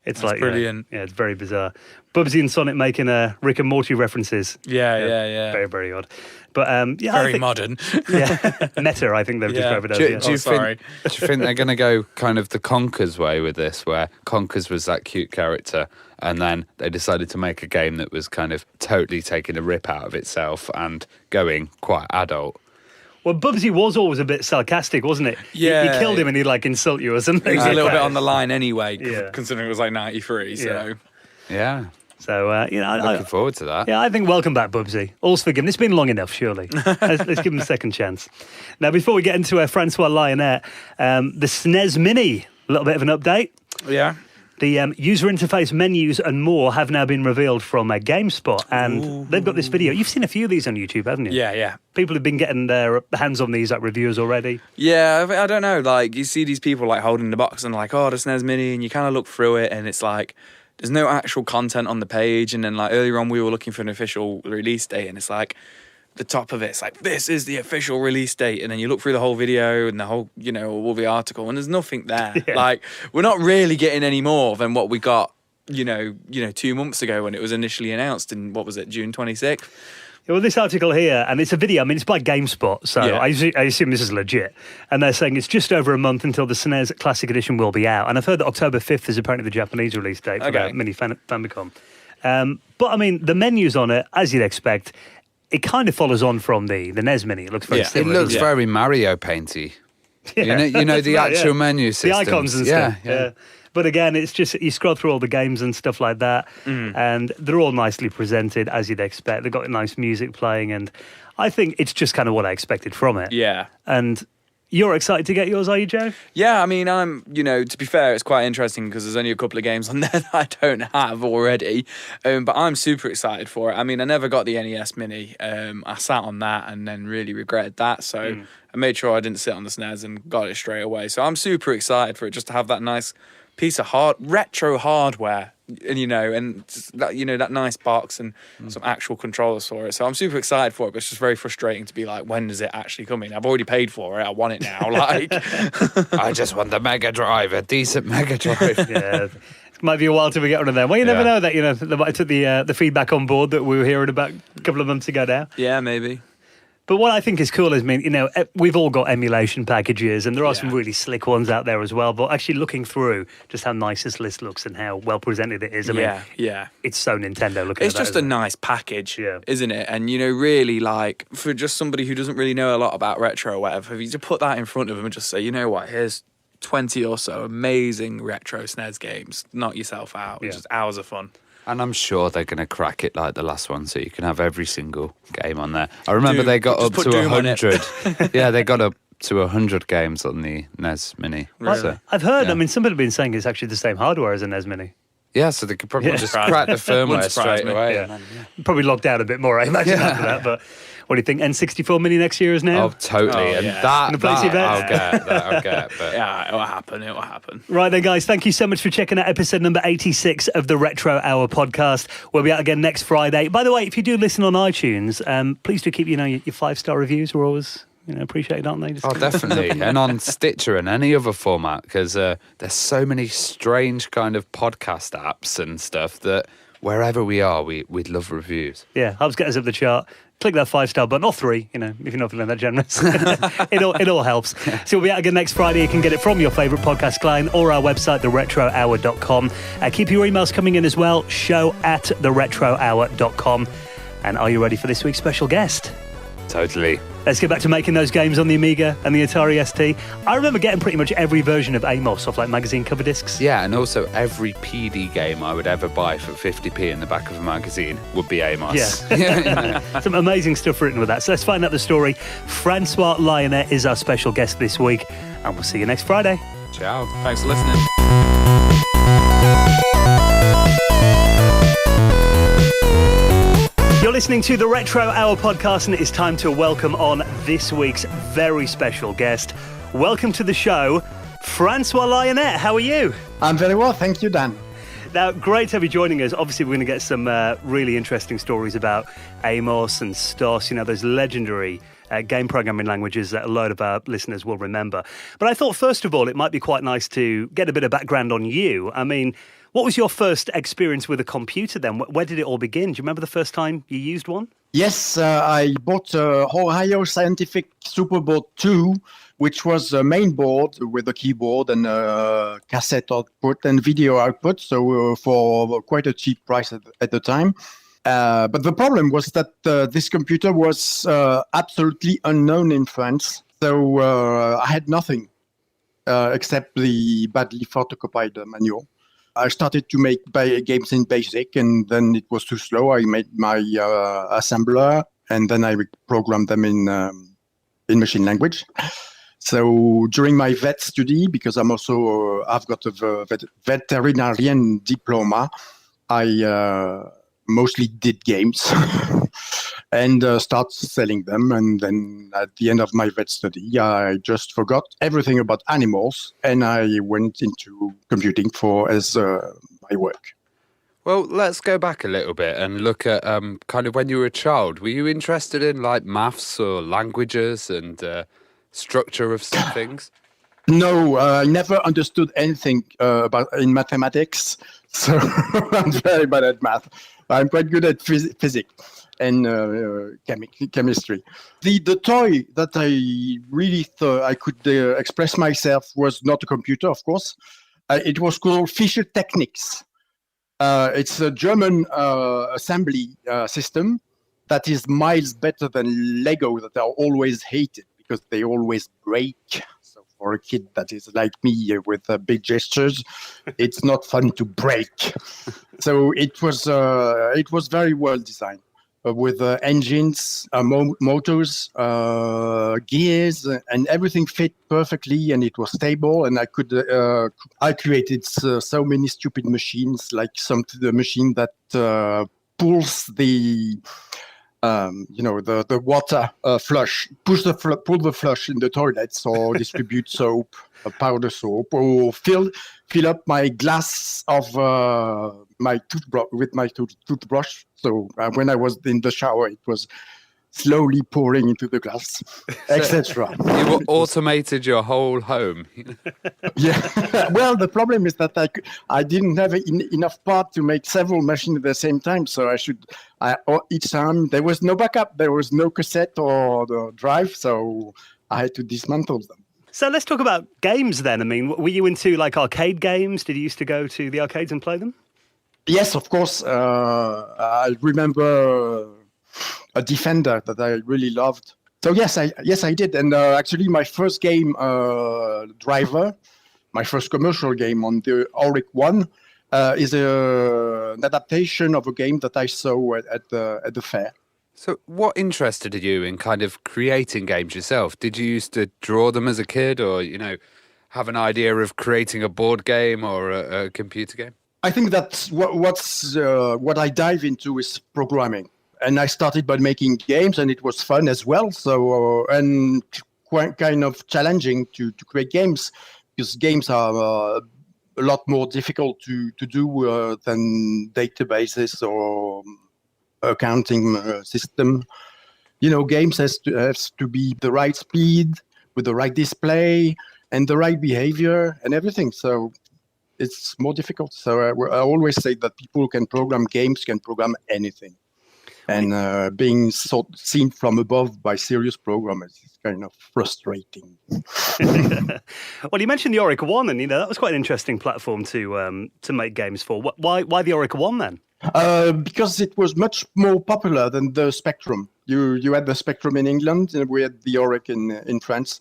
It's That's brilliant. It's very bizarre. Bubsy and Sonic making Rick and Morty references. Yeah. Very, very odd. But very modern. Meta, I think they've discovered it. Do you think they're going to go kind of the Conkers way with this, where Conkers was that cute character, and then they decided to make a game that was kind of totally taking a rip out of itself and going quite adult? Well, Bubsy was always a bit sarcastic, wasn't it? Yeah. You killed him and he'd insult you or something. It was a little bit on the line anyway, Yeah. considering it was like 93, so... Yeah. So, looking forward to that. Yeah, I think welcome back, Bubsy. All's forgiven. It's been long enough, surely. Let's give him a second chance. Now, before we get into François Lionet, the SNES Mini, a little bit of an update. Yeah. The user interface menus and more have now been revealed from GameSpot, and they've got this video. You've seen a few of these on YouTube, haven't you? Yeah. People have been getting their hands on these reviewers already. Yeah, I don't know. Like, you see these people holding the box and the SNES Mini, and you kind of look through it, and it's like there's no actual content on the page. And then earlier on, we were looking for an official release date, and it's like the top of it's like, this is the official release date. And then you look through the whole video and the whole, all the article, and there's nothing there. Yeah. We're not really getting any more than what we got, 2 months ago when it was initially announced in, what was it, June 26th? Yeah, well, this article here, and it's a video, it's by GameSpot, so I assume this is legit. And they're saying it's just over a month until the SNES Classic Edition will be out. And I've heard that October 5th is apparently the Japanese release date for the Mini Famicom. But, the menus on it, as you'd expect, it kind of follows on from the NES Mini. It looks very similar. It looks very Mario painty. Yeah. You know the actual menu system. The icons and stuff. Yeah. But again, it's just, you scroll through all the games and stuff like that, and they're all nicely presented, as you'd expect. They've got nice music playing, and I think it's just kind of what I expected from it. Yeah. And you're excited to get yours, are you, Joe? Yeah, I'm, to be fair, it's quite interesting because there's only a couple of games on there that I don't have already. But I'm super excited for it. I never got the NES Mini. I sat on that and then really regretted that. So I made sure I didn't sit on the SNES and got it straight away. So I'm super excited for it, just to have that nice piece of retro hardware, and that nice box and some actual controllers for it. So I'm super excited for it, but it's just very frustrating to be like, when is it actually coming? I've already paid for it. I want it now. I just want the Mega Drive, a decent Mega Drive. Yeah. It might be a while till we get one of them. Well, you never know that, they might have took the feedback on board that we were hearing about a couple of months ago now. Yeah, maybe. But what I think is cool is, we've all got emulation packages, and there are some really slick ones out there as well. But actually looking through just how nice this list looks and how well presented it is, it's so Nintendo looking. It's just a nice package, isn't it? And, really, like, for just somebody who doesn't really know a lot about retro or whatever, if you just put that in front of them and just say, you know what, here's 20 or so amazing retro SNES games, knock yourself out. It's just hours of fun. And I'm sure they're going to crack it like the last one, so you can have every single game on there. I remember they got up to 100. Yeah, they got up to 100 games on the NES Mini. Really? So, I've heard, some people have been saying it's actually the same hardware as a NES Mini. Yeah, so they could probably just crack the firmware straight away. Yeah. Probably logged out a bit more, I imagine, after that. But what do you think? N64 Mini next year is now? Oh, totally. And that I'll get. But yeah, it'll happen. Right then, guys, thank you so much for checking out episode number 86 of the Retro Hour podcast. We'll be out again next Friday. By the way, if you do listen on iTunes, please do keep, your 5-star reviews. We're always... appreciate it, aren't they? Definitely. And on Stitcher and any other format, because there's so many strange kind of podcast apps and stuff that wherever we are, we'd love reviews. Yeah, helps get us up the chart. Click that 5-star button, or 3, if you're not feeling that generous. it all helps. So we'll be out again next Friday. You can get it from your favourite podcast client or our website, theretrohour.com. Keep your emails coming in as well, show@theretrohour.com. And are you ready for this week's special guest? Totally. Let's get back to making those games on the Amiga and the Atari ST. I remember getting pretty much every version of Amos off like magazine cover discs. Yeah, and also every PD game I would ever buy for 50p in the back of a magazine would be Amos. Yeah. Some amazing stuff written with that. So let's find out the story. François Lionet is our special guest this week, and we'll see you next Friday. Ciao. Thanks for listening. You're listening to the Retro Hour podcast, and it is time to welcome on this week's very special guest. Welcome to the show, François Lionet. How are you? I'm very well, thank you, Dan. Now, great to have you joining us. Obviously, we're going to get some really interesting stories about Amos and STOS, those legendary game programming languages that a load of our listeners will remember. But I thought, first of all, it might be quite nice to get a bit of background on you. What was your first experience with a computer then? Where did it all begin? Do you remember the first time you used one? Yes, I bought a Ohio Scientific Superboard 2, which was a main board with a keyboard and a cassette output and video output, so for quite a cheap price at the time. But the problem was that this computer was absolutely unknown in France, so I had nothing except the badly photocopied manual. I started to make games in BASIC, and then it was too slow. I made my assembler, and then I programmed them in machine language. So during my vet study, because I've got a veterinarian diploma, I mostly did games and started selling them. And then at the end of my vet study, I just forgot everything about animals, and I went into computing as my work. Well, let's go back a little bit and look at kind of when you were a child. Were you interested in like maths or languages and structure of some things? No, I never understood anything in mathematics, so I'm very bad at math. I'm quite good at physics and chemistry. The toy that I really thought I could express myself was not a computer, of course. It was called Fischer Technics. It's a German assembly system that is miles better than Lego, that are always hated because they always break. So for a kid that is like me with big gestures, it's not fun to break. So it was very well designed with engines, motors, gears, and everything fit perfectly, and it was stable. And I created so many stupid machines, like the machine that pulls the water flush, pull the flush in the toilets, or distribute soap, powder soap, or fill up my glass of my toothbrush with my toothbrush. So when I was in the shower, it was slowly pouring into the glass, etc. You automated your whole home. Yeah. Well, the problem is that I didn't have enough part to make several machines at the same time. So each time there was no backup, there was no cassette or the drive, so I had to dismantle them. So let's talk about games then. I mean, were you into like arcade games? Did you used to go to the arcades and play them? Yes, of course. I remember a Defender that I really loved. So yes, I did. And actually, my first game, Driver, my first commercial game on the Auric One, is an adaptation of a game that I saw at the fair. So what interested you in kind of creating games yourself? Did you used to draw them as a kid, or, have an idea of creating a board game or a computer game? I think that's what I dive into is programming. And I started by making games, and it was fun as well. So, and quite kind of challenging to create games, because games are a lot more difficult to do than databases or accounting system. Games has to be the right speed with the right display and the right behavior and everything. So it's more difficult. So I always say that people who can program games can program anything. And being seen from above by serious programmers is kind of frustrating. Well, you mentioned the Auric One, and that was quite an interesting platform to make games for. Why the Auric One then? Because it was much more popular than the Spectrum. You had the Spectrum in England, and we had the Auric in France.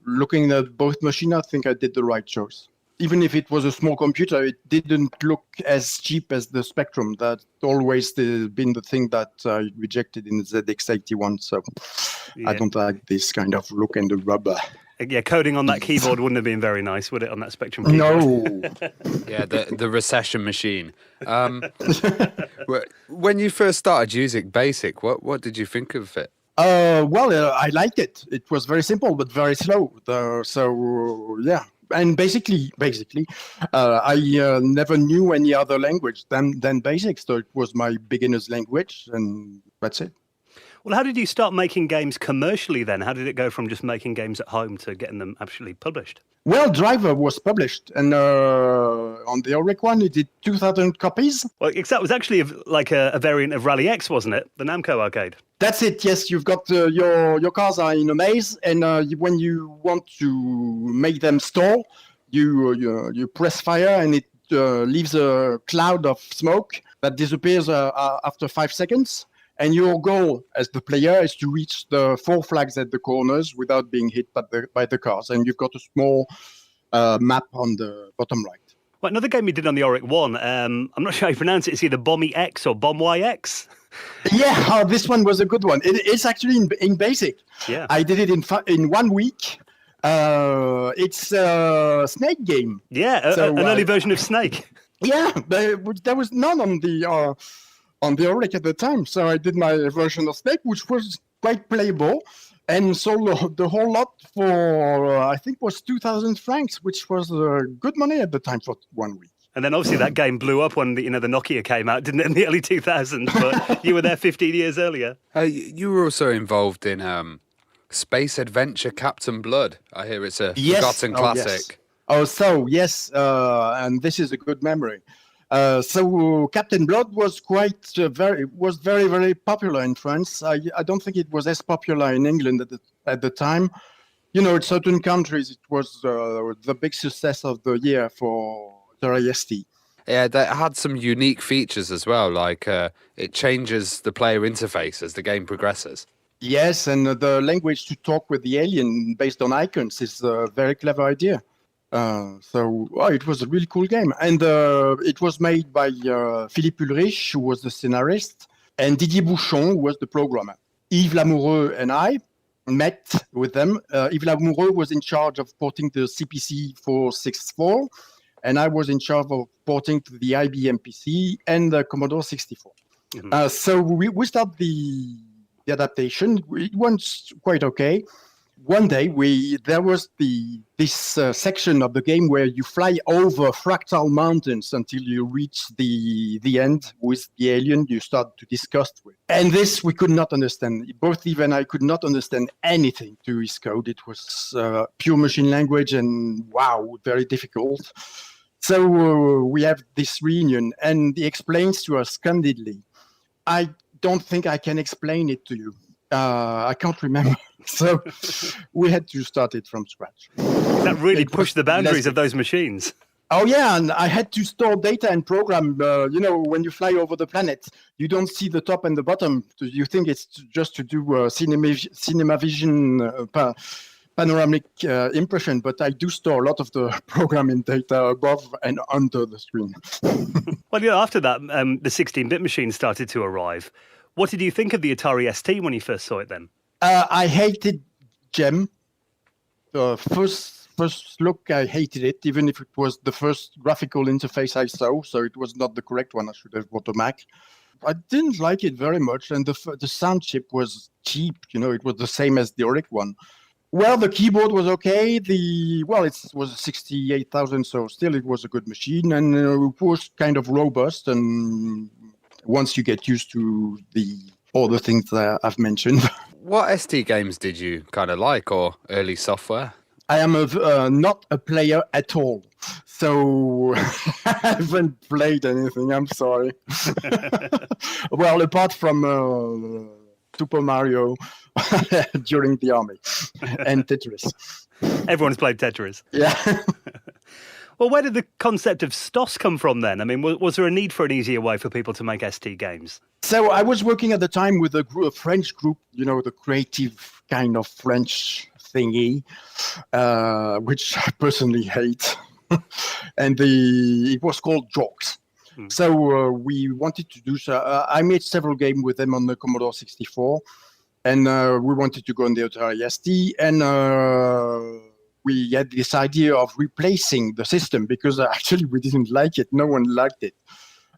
Looking at both machines, I think I did the right choice. Even if it was a small computer, it didn't look as cheap as the Spectrum. That's always been the thing that I rejected in the ZX81. So I don't like this kind of look and the rubber. Yeah, coding on that keyboard wouldn't have been very nice, would it, on that Spectrum keyboard? No. Yeah, the recession machine. When you first started using BASIC, what did you think of it? I liked it. It was very simple, but very slow. Yeah. And basically, I never knew any other language than BASIC, so it was my beginner's language, and that's it. Well, how did you start making games commercially then? How did it go from just making games at home to getting them actually published? Well, Driver was published, and on the Auric One, it did 2,000 copies. Well, that was actually like a variant of Rally X, wasn't it? The Namco arcade. That's it. Yes, you've got your cars are in a maze, and when you want to make them stall, you press fire, and it leaves a cloud of smoke that disappears after 5 seconds. And your goal as the player is to reach the 4 flags at the corners without being hit by the cars. And you've got a small map on the bottom right. Well, another game you did on the Auric One, I'm not sure how you pronounce it. It's either Bomby X or Bomb YX. Yeah, this one was a good one. It's actually in BASIC. Yeah, I did it in 1 week. It's a Snake game. Yeah, an early version of Snake. Yeah, there was none on the Auric at the time, so I did my version of Snake, which was quite playable, and sold the whole lot for I think was 2,000 francs, which was good money at the time for 1 week. And then obviously that game blew up when the Nokia came out, didn't it, in the early 2000s? But you were there 15 years earlier. You were also involved in Space Adventure Captain Blood. I hear it's a forgotten classic. Yes, and this is a good memory. So Captain Blood was very, very popular in France. I don't think it was as popular in England at the time. In certain countries, it was the big success of the year for Atari ST. Yeah, that had some unique features as well, like it changes the player interface as the game progresses. Yes, and the language to talk with the alien based on icons is a very clever idea. It was a really cool game. And it was made by Philippe Ulrich, who was the scenarist, and Didier Bouchon, who was the programmer. Yves Lamoureux and I met with them. Yves Lamoureux was in charge of porting the CPC 464, and I was in charge of porting to the IBM PC and the Commodore 64. Mm-hmm. So we started the adaptation. It went quite okay. one day there was this section of the game where you fly over fractal mountains until you reach the end with the alien you start to discuss with. And this we could not understand. Both Eve and I could not understand anything to his code. It was pure machine language and wow, very difficult. So we have this reunion and he explains to us candidly, I don't think I can explain it to you. I can't remember. So we had to start it from scratch. That really pushed the boundaries of those machines. Oh, yeah. And I had to store data and program. When you fly over the planet, you don't see the top and the bottom. You think it's just to do cinema vision panoramic impression. But I do store a lot of the programming data above and under the screen. Well, after that, the 16-bit machine started to arrive. What did you think of the Atari ST when you first saw it then? I hated GEM. First look, I hated it, even if it was the first graphical interface I saw, so it was not the correct one. I should have bought a Mac. I didn't like it very much, and the sound chip was cheap. It was the same as the Oric one. Well, the keyboard was okay. It was 68,000, so still it was a good machine, and it was kind of robust. And once you get used to all the things that I've mentioned. What ST games did you kind of like, or early software? I am not a player at all, so I haven't played anything. I'm sorry. Well, apart from Super Mario during the army and Tetris. Everyone's played Tetris. Yeah. Well, where did the concept of STOS come from then? I mean, was there a need for an easier way for people to make ST games? So I was working at the time with a French group, the creative kind of French thingy, which I personally hate. And it was called Jokes. So we wanted to do so. I made several games with them on the Commodore 64. And we wanted to go on the Atari ST. And we had this idea of replacing the system because actually we didn't like it. No one liked it.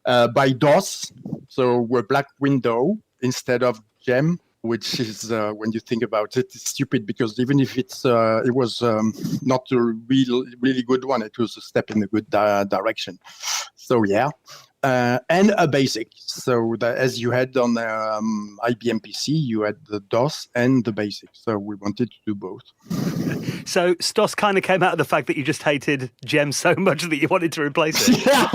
By DOS, so a black window instead of GEM, which is, when you think about it, it's stupid because even if it was not a really good one, it was a step in the good direction. So yeah. And a BASIC. So as you had on IBM PC, you had the DOS and the BASIC. So we wanted to do both. So STOS kind of came out of the fact that you just hated GEM so much that you wanted to replace it. Yeah,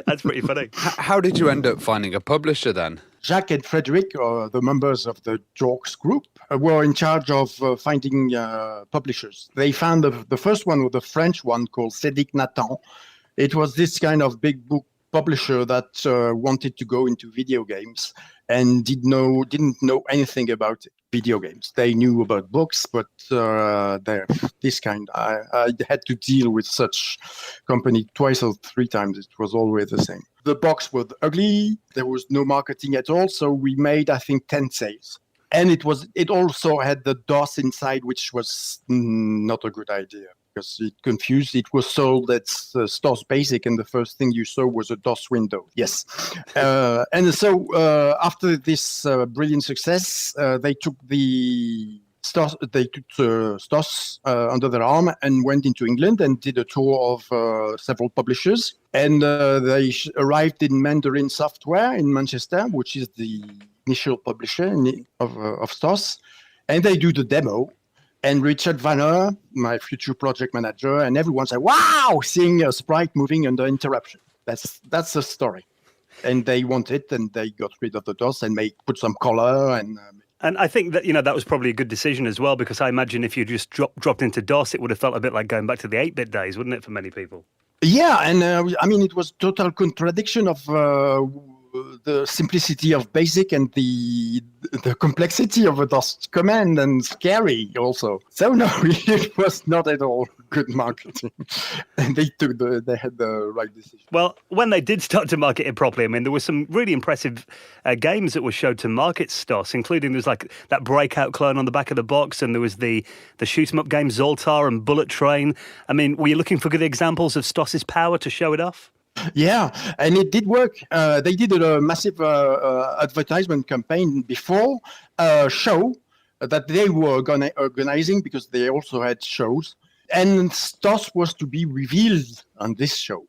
That's pretty funny. How did you end up finding a publisher then? Jacques and Frederic, the members of the Jorks group, were in charge of finding publishers. They found the first one was the French one called Cédric Nathan. It was this kind of big book publisher that wanted to go into video games and didn't know anything about video games. They knew about books, but this kind, I had to deal with such company twice or three times. It was always the same. The box was ugly. There was no marketing at all. So we made, I think, 10 sales. And it also had the DOS inside, which was not a good idea. Because it confused. It was sold as STOS Basic, and the first thing you saw was a DOS window. Yes, and so after this brilliant success, they took the STOS. They took STOS under their arm and went into England and did a tour of several publishers. And they arrived in Mandarin Software in Manchester, which is the initial publisher of STOS, and they do the demo. And Richard Vanner, my future project manager, and everyone said, "Wow!" Seeing a sprite moving under interruption. That's the story. And they want it, and they got rid of the DOS and put some color and. And I think that that was probably a good decision as well, because I imagine if you just dropped into DOS, it would have felt a bit like going back to the 8-bit days, wouldn't it, for many people? Yeah, and it was total contradiction of the simplicity of BASIC and the complexity of a DOS command, and scary also. So no, it was not at all good marketing. And they had the right decision. Well, when they did start to market it properly, there were some really impressive games that were showed to market STOS, including there was like that Breakout clone on the back of the box, and there was the shoot 'em up game Zoltar and Bullet Train. Were you looking for good examples of STOS's power to show it off? Yeah, and it did work. They did a massive advertisement campaign before a show that they were organizing because they also had shows. And STOS was to be revealed on this show.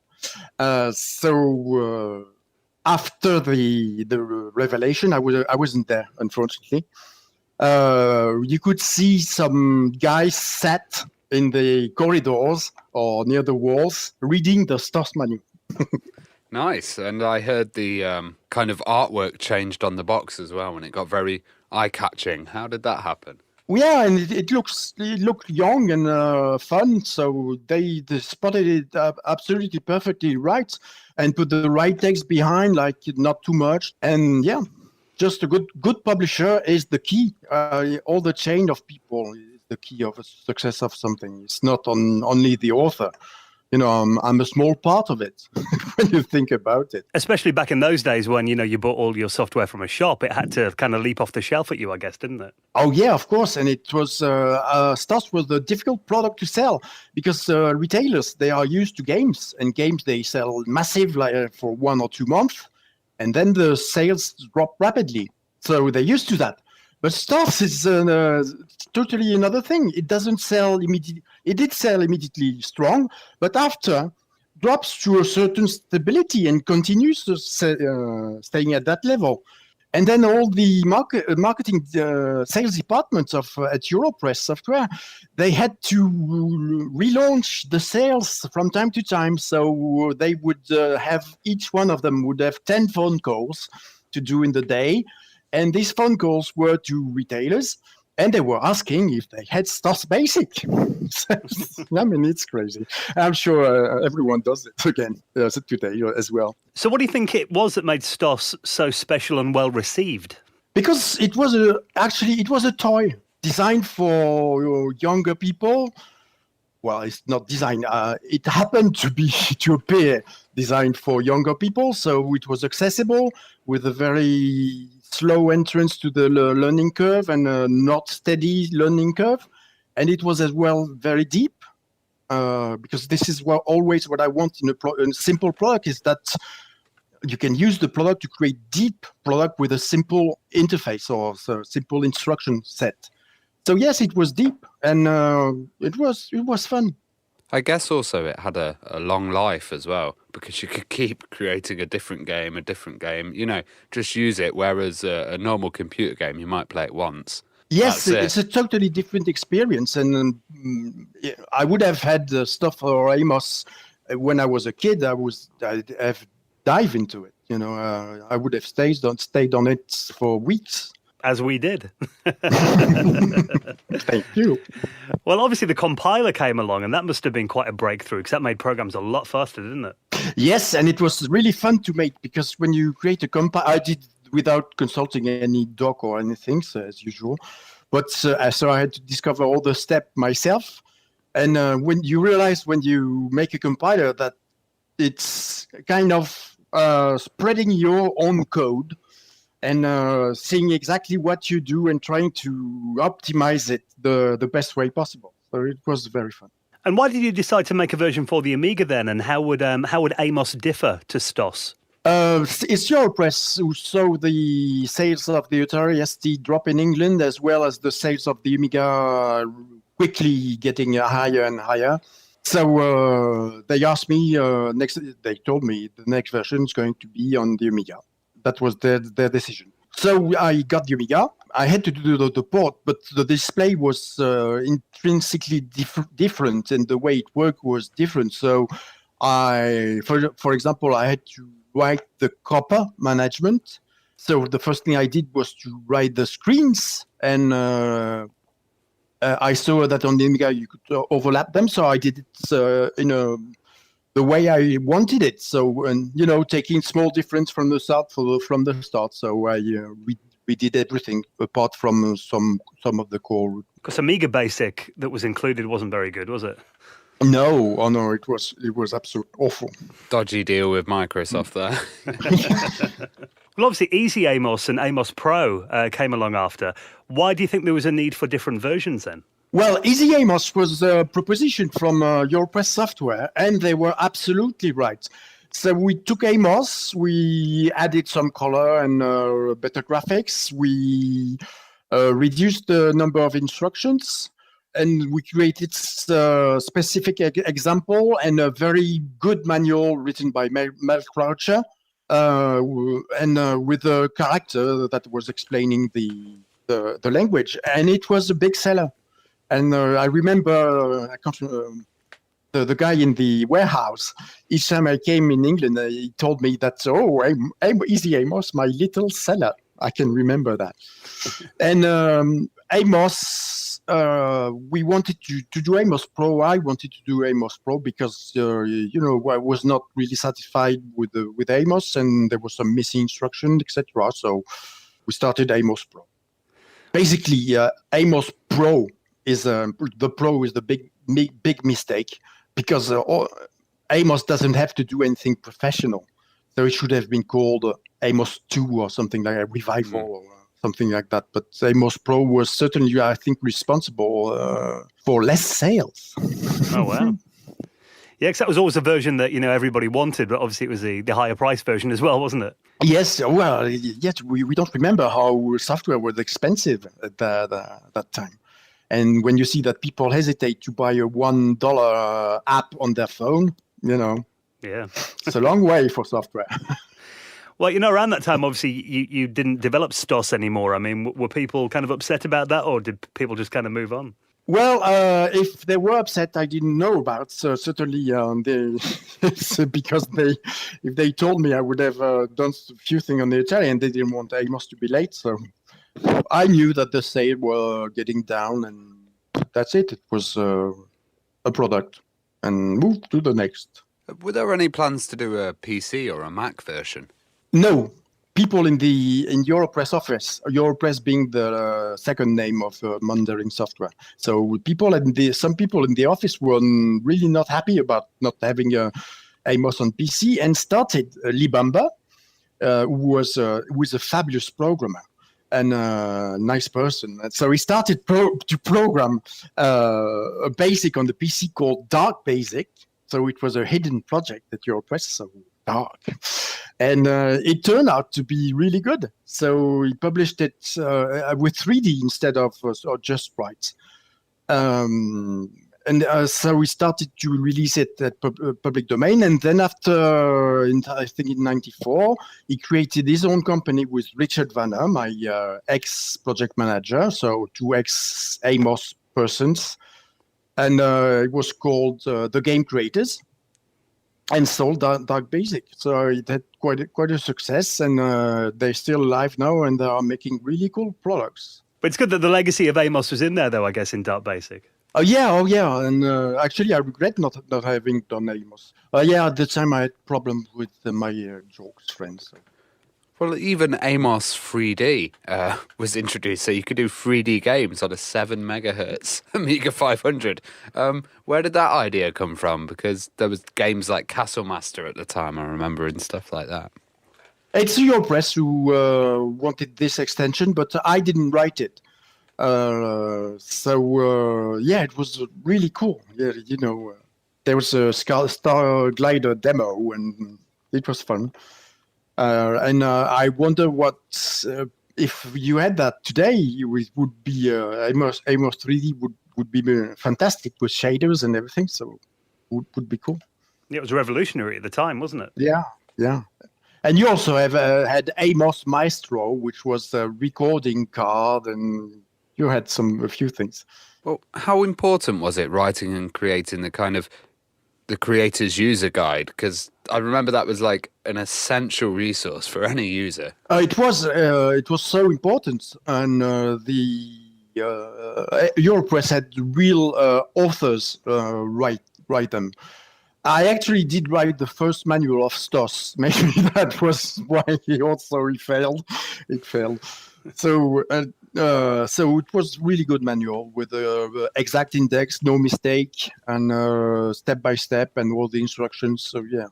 So after the revelation, I wasn't there, unfortunately. You could see some guys sat in the corridors or near the walls reading the STOS manual. Nice. And I heard the kind of artwork changed on the box as well, and it got very eye-catching. How did that happen? Yeah, and it looked young and fun. So they spotted it absolutely perfectly right and put the right text behind, like not too much. And yeah, just a good publisher is the key. All the chain of people is the key of the success of something. It's not only the author. You know, I'm a small part of it when you think about it. Especially back in those days when, you bought all your software from a shop, it had to kind of leap off the shelf at you, I guess, didn't it? Oh, yeah, of course. And it was, STOS was a difficult product to sell because retailers, they are used to games, and games, they sell massive for 1 or 2 months, and then the sales drop rapidly. So they're used to that. But STOS is totally another thing. It doesn't sell immediately. It did sell immediately strong, but after drops to a certain stability and continues to staying at that level. And then all the marketing sales departments at Europress Software, they had to relaunch the sales from time to time. So they would have, each one of them would have 10 phone calls to do in the day. And these phone calls were to retailers, and they were asking if they had STOS Basic. I mean, it's crazy. I'm sure everyone does it again today as well. So what do you think it was that made STOS so special and well received? Because it was a toy designed for younger people. Well, it's not designed. It happened to appear designed for younger people, so it was accessible with a very slow entrance to the learning curve and a not steady learning curve. And it was as well very deep, because this is always what I want in a simple product, is that you can use the product to create deep product with a simple interface or simple instruction set. So yes, it was deep, and it was fun. I guess also it had a long life as well, because you could keep creating a different game, just use it, whereas a normal computer game, you might play it once. Yes, it's a totally different experience, and I would have had stuff for Amos when I was a kid. I'd have dived into it, I would have stayed on it for weeks. As we did. Thank you. Well, obviously the compiler came along, and that must have been quite a breakthrough, because that made programs a lot faster, didn't it? Yes, and it was really fun to make, because when you create a compiler, I did without consulting any doc or anything, so as usual. But so I had to discover all the steps myself. And when you realize when you make a compiler that it's kind of spreading your own code, and seeing exactly what you do and trying to optimize it the best way possible. So it was very fun. And why did you decide to make a version for the Amiga then? And how would Amos differ to STOS? It's Europress who saw the sales of the Atari ST drop in England, as well as the sales of the Amiga quickly getting higher and higher. So they asked me, they told me the next version is going to be on the Amiga. That was their decision. So I got the Amiga. I had to do the port, but the display was intrinsically different, and the way it worked was different. So for example, I had to write the copper management. So the first thing I did was to write the screens, and I saw that on the Amiga you could overlap them. So I did it in the way I wanted it. So, taking small difference from the start. So we did everything apart from some of the core. Because Amiga Basic that was included wasn't very good, was it? No, it was absolutely awful. Dodgy deal with Microsoft there. Well, obviously Easy Amos and Amos Pro came along after. Why do you think there was a need for different versions then? Well, Easy Amos was a proposition from Europress Software, and they were absolutely right. So we took Amos, we added some color and better graphics. We reduced the number of instructions, and we created specific example and a very good manual written by Mel Croucher, and with a character that was explaining the language, and it was a big seller. And I remember the guy in the warehouse. Each time I came in England, he told me that, Easy Amos, my little seller. I can remember that. And Amos, we wanted to do Amos Pro. I wanted to do Amos Pro because, I was not really satisfied with Amos, and there was some missing instruction, etc. So we started Amos Pro. Basically, Amos Pro is the Pro is the big mistake, because Amos doesn't have to do anything professional. So it should have been called Amos 2 or something like a revival or something like that. But Amos Pro was certainly, I think, responsible for less sales. Oh, wow. Yeah, because that was always a version that, everybody wanted, but obviously it was the higher price version as well, wasn't it? Yes, well, yet we don't remember how software was expensive at that time. And when you see that people hesitate to buy a $1 app on their phone, yeah, it's a long way for software. Well, around that time, obviously, you didn't develop STOS anymore. I mean, were people kind of upset about that, or did people just kind of move on? Well, if they were upset, I didn't know about. So certainly, because if they told me, I would have done a few things on the Italian. They didn't want Amos to be late, so I knew that the sales were getting down, and that's it. It was a product, and moved to the next. Were there any plans to do a PC or a Mac version? No. People in the Europress office, Europress being the second name of Mandarin software. So some people in the office were really not happy about not having Amos on PC, and started Libamba, who was a fabulous programmer and a nice person. And so he started to program a basic on the PC called Dark Basic. So it was a hidden project at Europress, so dark. And it turned out to be really good. So he published it with 3D instead of just sprites. So we started to release it at public domain. And then after, I think in 94, he created his own company with Richard Vanner, my ex-project manager, so 2 ex-Amos persons. And it was called The Game Creators, and sold Dark Basic. So it had quite a success, and they're still alive now, and they are making really cool products. But it's good that the legacy of Amos was in there, though, I guess, in Dark Basic. Oh yeah, and actually I regret not having done Amos. At the time I had problems with my jokes friends. So. Well, even Amos 3D was introduced, so you could do 3D games on a 7 megahertz Amiga 500. Where did that idea come from? Because there was games like Castle Master at the time, I remember, and stuff like that. It's Europress who wanted this extension, but I didn't write it. It was really cool. Yeah, there was a Star Glider demo, and it was fun. And I wonder what if you had that today, it would be Amos 3D would be fantastic with shaders and everything. So would be cool. Yeah, it was revolutionary at the time, wasn't it? Yeah. And you also have had Amos Maestro, which was a recording card, and you had a few things. Well, how important was it writing and creating the creator's user guide? Because I remember that was like an essential resource for any user. It was so important, and Europress had real authors write them. I actually did write the first manual of STOS. Maybe that was why it failed. It failed. So it was really good manual with exact index, no mistake, and step by step, and all the instructions. So yeah,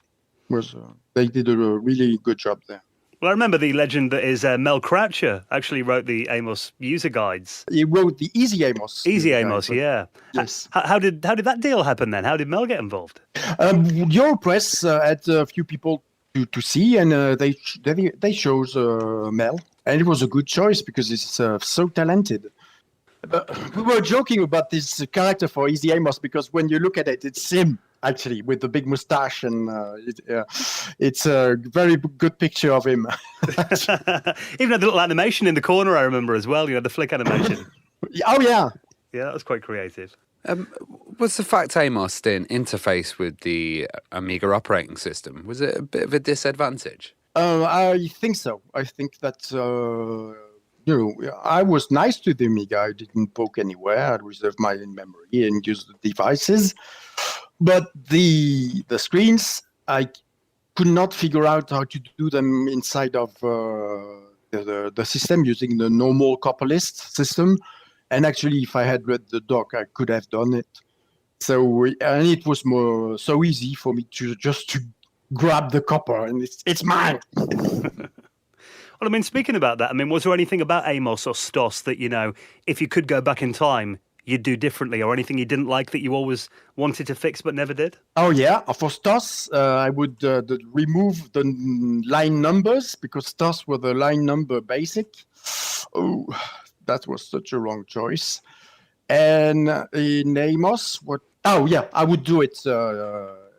they did a really good job there. Well, I remember the legend that is Mel Croucher actually wrote the Amos user guides. He wrote the Easy Amos. Easy Amos, yeah. Yes. How did that deal happen then? How did Mel get involved? Europress had a few people to see, and they chose Mel. And it was a good choice because it's so talented. We were joking about this character for Easy Amos because when you look at it, it's him actually with the big mustache, and it's a very good picture of him. Even had the little animation in the corner, I remember as well. You know, the flick animation. Oh yeah. Yeah, that was quite creative. Was the fact Amos didn't interface with the Amiga operating system, was it a bit of a disadvantage? I think so. I think that I was nice to the Amiga. I didn't poke anywhere. I reserved my memory and used the devices. But the screens, I could not figure out how to do them inside of the system using the normal copper list system. And actually, if I had read the doc, I could have done it. So, and it was so easy for me to grab the copper and it's mine. Well, I mean, speaking about that, I mean, was there anything about Amos or STOS that, you know, if you could go back in time, you'd do differently, or anything you didn't like that you always wanted to fix but never did? Oh, yeah. For STOS, I would remove the line numbers because STOS were the line number basic. Oh, that was such a wrong choice. And in Amos, I would do it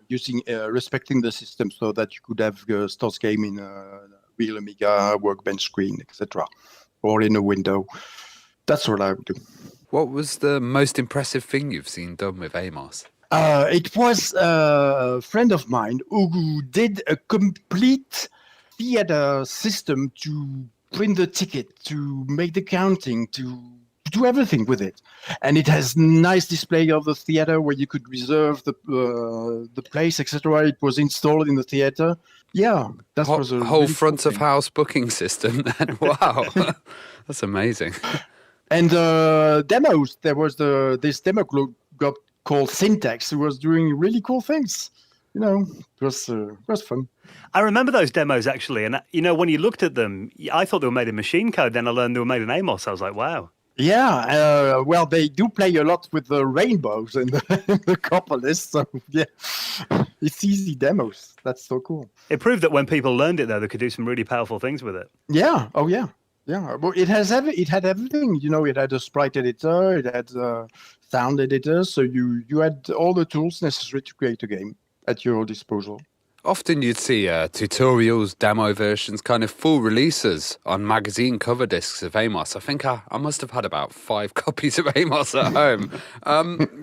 using respecting the system so that you could have STOS game in real Amiga, workbench screen, etc., or in a window. That's what I would do. What was the most impressive thing you've seen done with Amos? It was a friend of mine who did a complete theater system to print the ticket, to make the counting, to do everything with it. And it has nice display of the theater where you could reserve the place, etc. It was installed in the theater. Yeah, that was a whole really front cool of thing. house booking system. Wow, that's amazing. And demos, there was this demo group called Syntax who was doing really cool things. You know, it was fun. I remember those demos, actually. And, you know, when you looked at them, I thought they were made in machine code. Then I learned they were made in Amos. I was like, wow. Yeah, well, they do play a lot with the rainbows and the copper list. So, yeah, it's easy demos. That's so cool. It proved that when people learned it, though, they could do some really powerful things with it. Yeah, oh, yeah. Yeah, well, it had everything. You know, it had a sprite editor, it had a sound editor. So you had all the tools necessary to create a game at your disposal. Often you'd see tutorials, demo versions, kind of full releases on magazine cover discs of Amos. I think I must have had about 5 copies of Amos at home.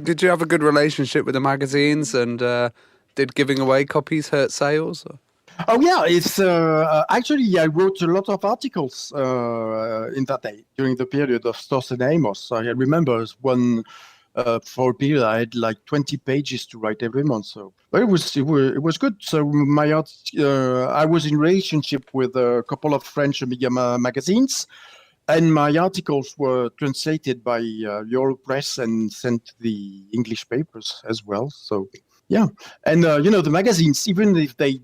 Did you have a good relationship with the magazines, and did giving away copies hurt sales? Oh yeah, it's actually I wrote a lot of articles in that day during the period of STOS and AMOS. I remember one for a period I had like 20 pages to write every month. So, but it was good. So I was in relationship with a couple of French Amiga magazines, and my articles were translated by Europress and sent to the English papers as well. So yeah, and you know, the magazines, even if they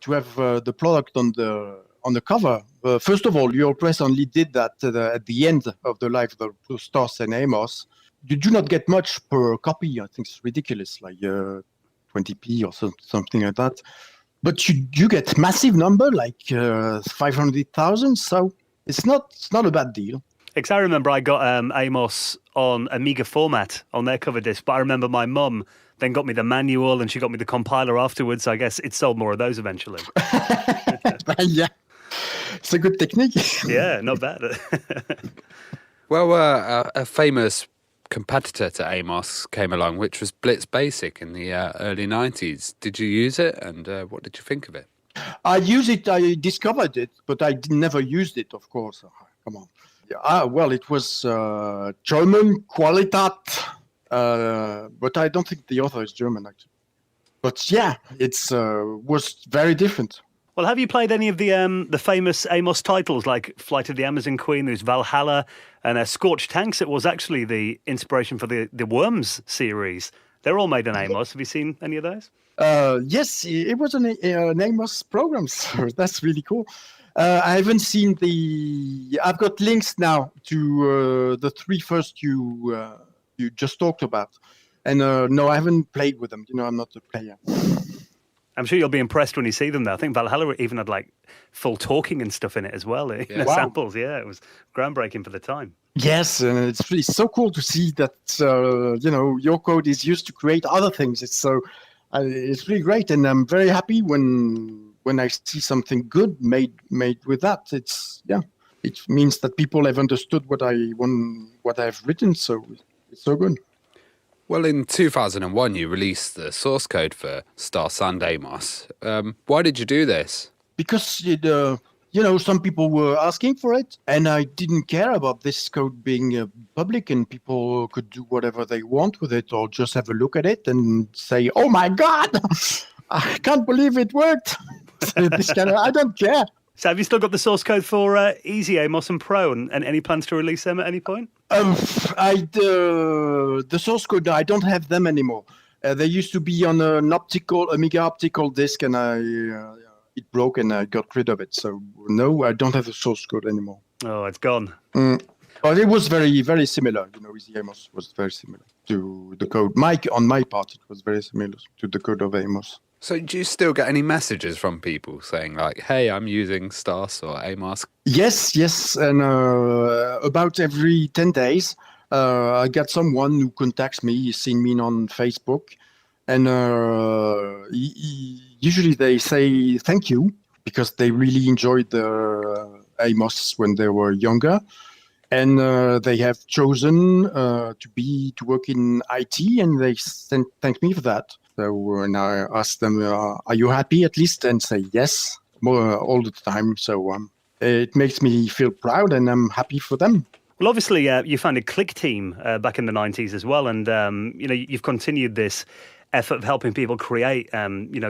to have the product on the cover. First of all, Europress only did that at the end of the life of the STOS and AMOS. You do not get much per copy. I think it's ridiculous, like 20p or something like that. But you get massive number, like 500,000. So it's not a bad deal. Because I remember I got Amos on Amiga format on their cover disc, but I remember my mum then got me the manual and she got me the compiler afterwards. So I guess it sold more of those eventually. Yeah, it's a good technique. Yeah, not bad. Well, a famous competitor to Amos came along, which was Blitz Basic in the early 90s. Did you use it, and what did you think of it? I use it. I discovered it, but I never used it, of course. Come on. Yeah, well, it was German Qualitat, but I don't think the author is German, actually. But yeah, it's was very different. Well, have you played any of the famous Amos titles like Flight of the Amazon Queen, there's Valhalla, and Scorched Tanks? It was actually the inspiration for the Worms series. They're all made in Amos. Have you seen any of those? Yes, it was an Amos program, so that's really cool. I haven't seen I've got links now to the 3 first you just talked about, and no, I haven't played with them. You know, I'm not a player. I'm sure you'll be impressed when you see them though. I think Valhalla even had like full talking and stuff in it as well. Wow. Samples, yeah. It was groundbreaking for the time. Yes, and it's really so cool to see that your code is used to create other things. It's really great, and I'm very happy when I see something good made with that. It means that people have understood what I've written. So it's so good. Well, in 2001, you released the source code for STOS and AMOS. Why did you do this? Because some people were asking for it, and I didn't care about this code being public, and people could do whatever they want with it, or just have a look at it and say, "Oh my God, I can't believe it worked." I don't care. So have you still got the source code for Easy, Amos and Pro, and any plans to release them at any point? The source code, I don't have them anymore. They used to be on an Amiga optical disc, and it broke, and I got rid of it. So no, I don't have the source code anymore. Oh, it's gone. But it was very, very similar. Easy Amos was very similar to the code. On my part, it was very similar to the code of Amos. So do you still get any messages from people saying like, "Hey, I'm using STOS or AMOS"? Yes, and about every 10 days, I get someone who contacts me, he's seen me on Facebook, and usually they say thank you because they really enjoyed the Amos when they were younger, and they have chosen to work in IT, and they thank me for that. So when I ask them, "Are you happy?" at least, and say yes all the time. So it makes me feel proud, and I'm happy for them. Well, obviously, you founded Clickteam back in the 90s as well, and you've continued this effort of helping people create,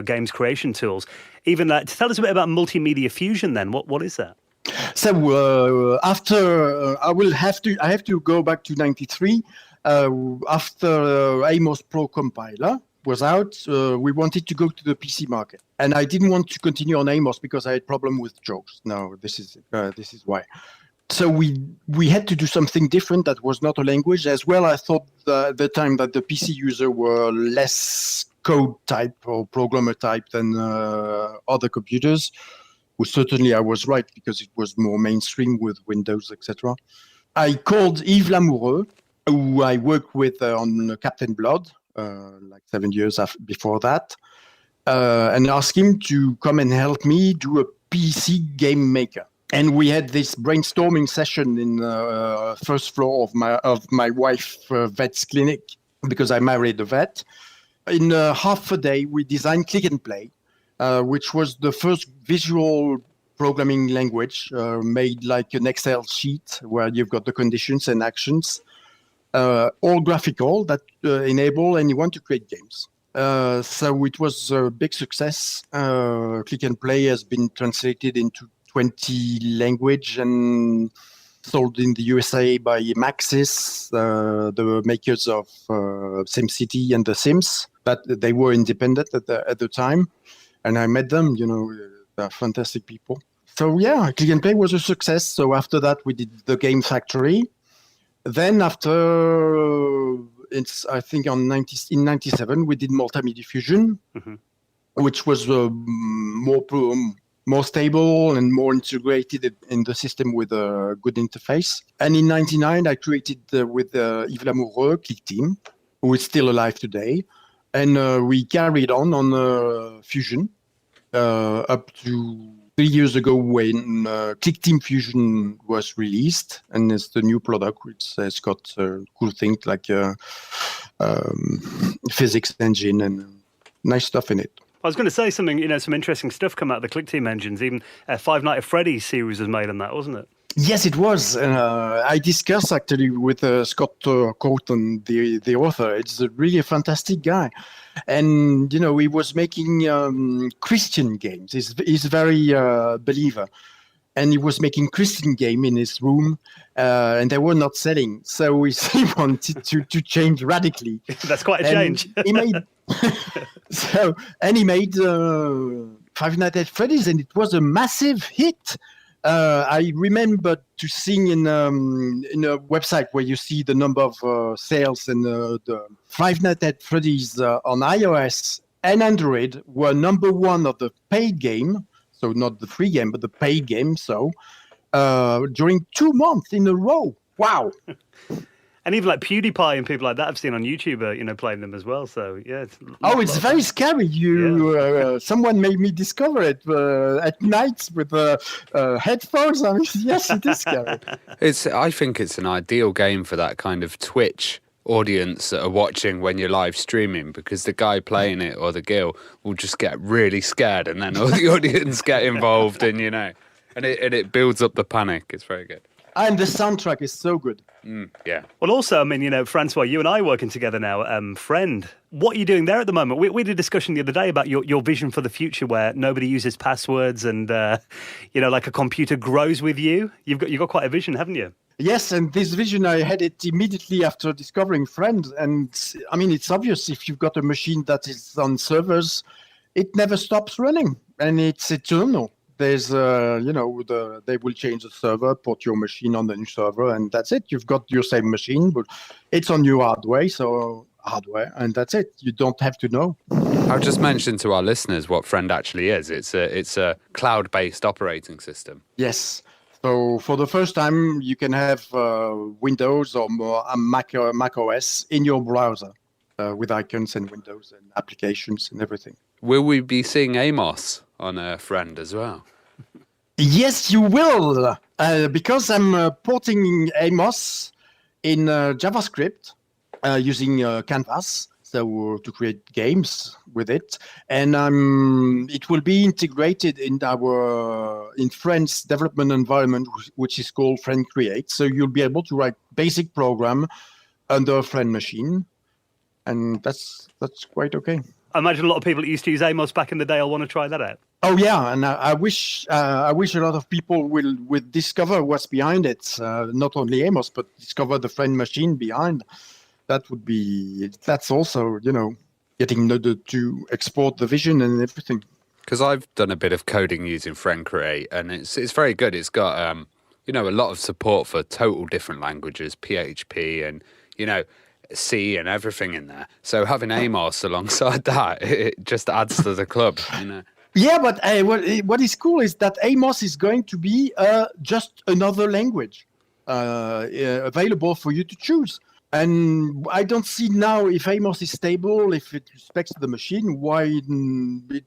games creation tools. Even tell us a bit about multimedia fusion. Then, what is that? So after I have to go back to '93. After Amos Pro compiler was out, we wanted to go to the PC market, and I didn't want to continue on Amos because I had problem with jokes. No, this is why. So we had to do something different that was not a language as well. I thought at the time that the PC user were less code type or programmer type than other computers. Well, certainly I was right because it was more mainstream with Windows, etc. I called Yves Lamoureux, who I worked with on Captain Blood, like 7 years before that, and asked him to come and help me do a PC game maker. And we had this brainstorming session in the first floor of my wife's vet's clinic, because I married a vet. In half a day, we designed Click and Play, which was the first visual programming language made like an Excel sheet where you've got the conditions and actions, all graphical, that enable anyone to create games. So it was a big success. Click and Play has been translated into 20 language and sold in the USA by Maxis, the makers of SimCity and The Sims, but they were independent at the time. And I met them, they're fantastic people. So yeah, Click and Play was a success. So after that, we did the Game Factory. Then after, I think in 97, we did Multimedia Fusion, which was more stable and more integrated in the system with a good interface. And in 99, I created with Yves Lamoureux, Clickteam, who is still alive today. And we carried on Fusion up to 3 years ago when Clickteam Fusion was released. And it's the new product, which has got cool things like physics engine and nice stuff in it. I was going to say something, some interesting stuff come out of the Clickteam engines. Even Five Nights at Freddy's series was made on that, wasn't it? Yes, it was. I discussed actually with Scott Corton, the author. It's really a fantastic guy. And, he was making Christian games. He's very believer. And he was making Christian game in his room, and they were not selling. So he wanted to change radically. That's quite a change. He made he made Five Nights at Freddy's, and it was a massive hit. I remember to seeing in a website where you see the number of sales and the Five Nights at Freddy's on iOS and Android were number one of the paid game, so not the free game, but the paid game. So during 2 months in a row. Wow. And even like PewDiePie and people like that I've seen on YouTube, playing them as well. So yeah. It's very scary. Someone made me discover it at night with headphones. I mean, yes, it is scary. I think it's an ideal game for that kind of Twitch audience that are watching when you're live streaming, because the guy playing it or the girl will just get really scared, and then all the audience get involved, and it builds up the panic. It's very good. And the soundtrack is so good. Yeah. Well, also, I mean, Francois, you and I are working together now. Friend, what are you doing there at the moment? We had a discussion the other day about your vision for the future, where nobody uses passwords, and like a computer grows with you. You've got quite a vision, haven't you? Yes, and this vision, I had it immediately after discovering Friend. And I mean, it's obvious if you've got a machine that is on servers, it never stops running, and it's eternal. There's, they will change the server, put your machine on the new server, and that's it. You've got your same machine, but it's on your hardware, and that's it. You don't have to know. I'll just mention to our listeners what Friend actually is. It's a cloud-based operating system. Yes. So for the first time, you can have Windows or Mac OS in your browser with icons and windows and applications and everything. Will we be seeing Amos on Friend as well? Yes, you will, because I'm porting Amos in JavaScript using Canvas, so to create games with it, and it will be integrated in Friend's development environment, which is called Friend Create. So you'll be able to write basic program under a Friend machine, and that's quite okay. I imagine a lot of people that used to use Amos back in the day will want to try that out. Oh yeah, and I wish a lot of people will discover what's behind it. Not only Amos, but discover the Friend machine behind. That's also getting to export the vision and everything. Because I've done a bit of coding using Friend Create, and it's very good. It's got a lot of support for total different languages, PHP and C and everything in there. So having Amos alongside that, it just adds to the club. Yeah, but what is cool is that Amos is going to be just another language available for you to choose. And I don't see now if Amos is stable, if it respects the machine, why you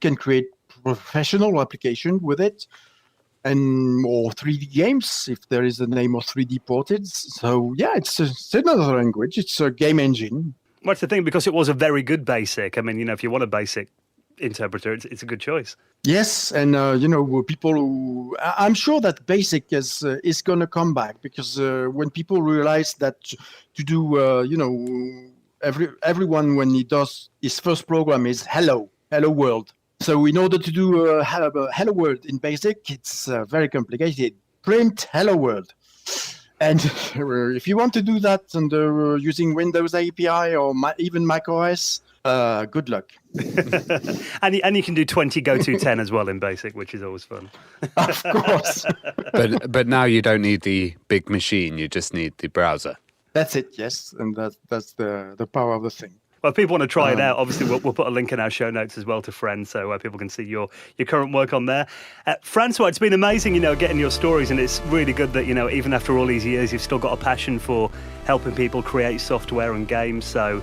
can create professional application with it, or 3D games if there is an Amos 3D ported. So yeah, it's another language. It's a game engine. Well, that's the thing, because it was a very good BASIC. I mean, if you want a BASIC interpreter, it's a good choice. Yes, and people who I'm sure that BASIC is going to come back, because when people realize that to do everyone when he does his first program is hello world. So in order to do hello world in BASIC, it's very complicated. Print hello world. And if you want to do that using Windows API or even Mac OS, good luck. and you can do 20 go to 10 as well in BASIC, which is always fun. Of course. But now you don't need the big machine, you just need the browser. That's it, yes. And that's the power of the thing. Well, if people want to try it out, obviously we'll put a link in our show notes as well to Friend, so people can see your current work on there. Francois, it's been amazing, getting your stories, and it's really good that, even after all these years, you've still got a passion for helping people create software and games. So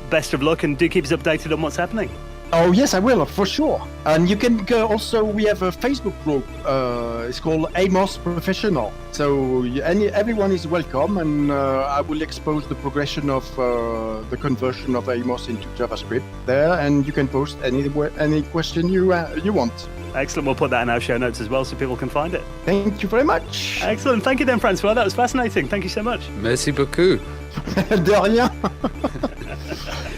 best of luck, and do keep us updated on what's happening. Oh, yes, I will, for sure. And you can also, we have a Facebook group. It's called Amos Professional. So everyone is welcome, and I will expose the progression of the conversion of Amos into JavaScript there, and you can post any question you want. Excellent. We'll put that in our show notes as well so people can find it. Thank you very much. Excellent. Thank you then, Francois. That was fascinating. Thank you so much. Merci beaucoup. De rien.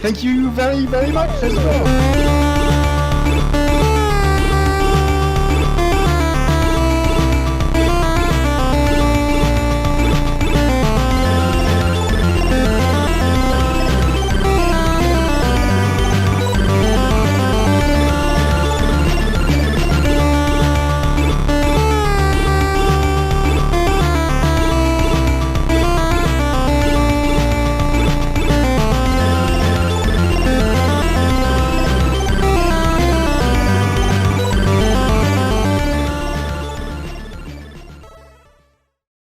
Thank you very, very much as well.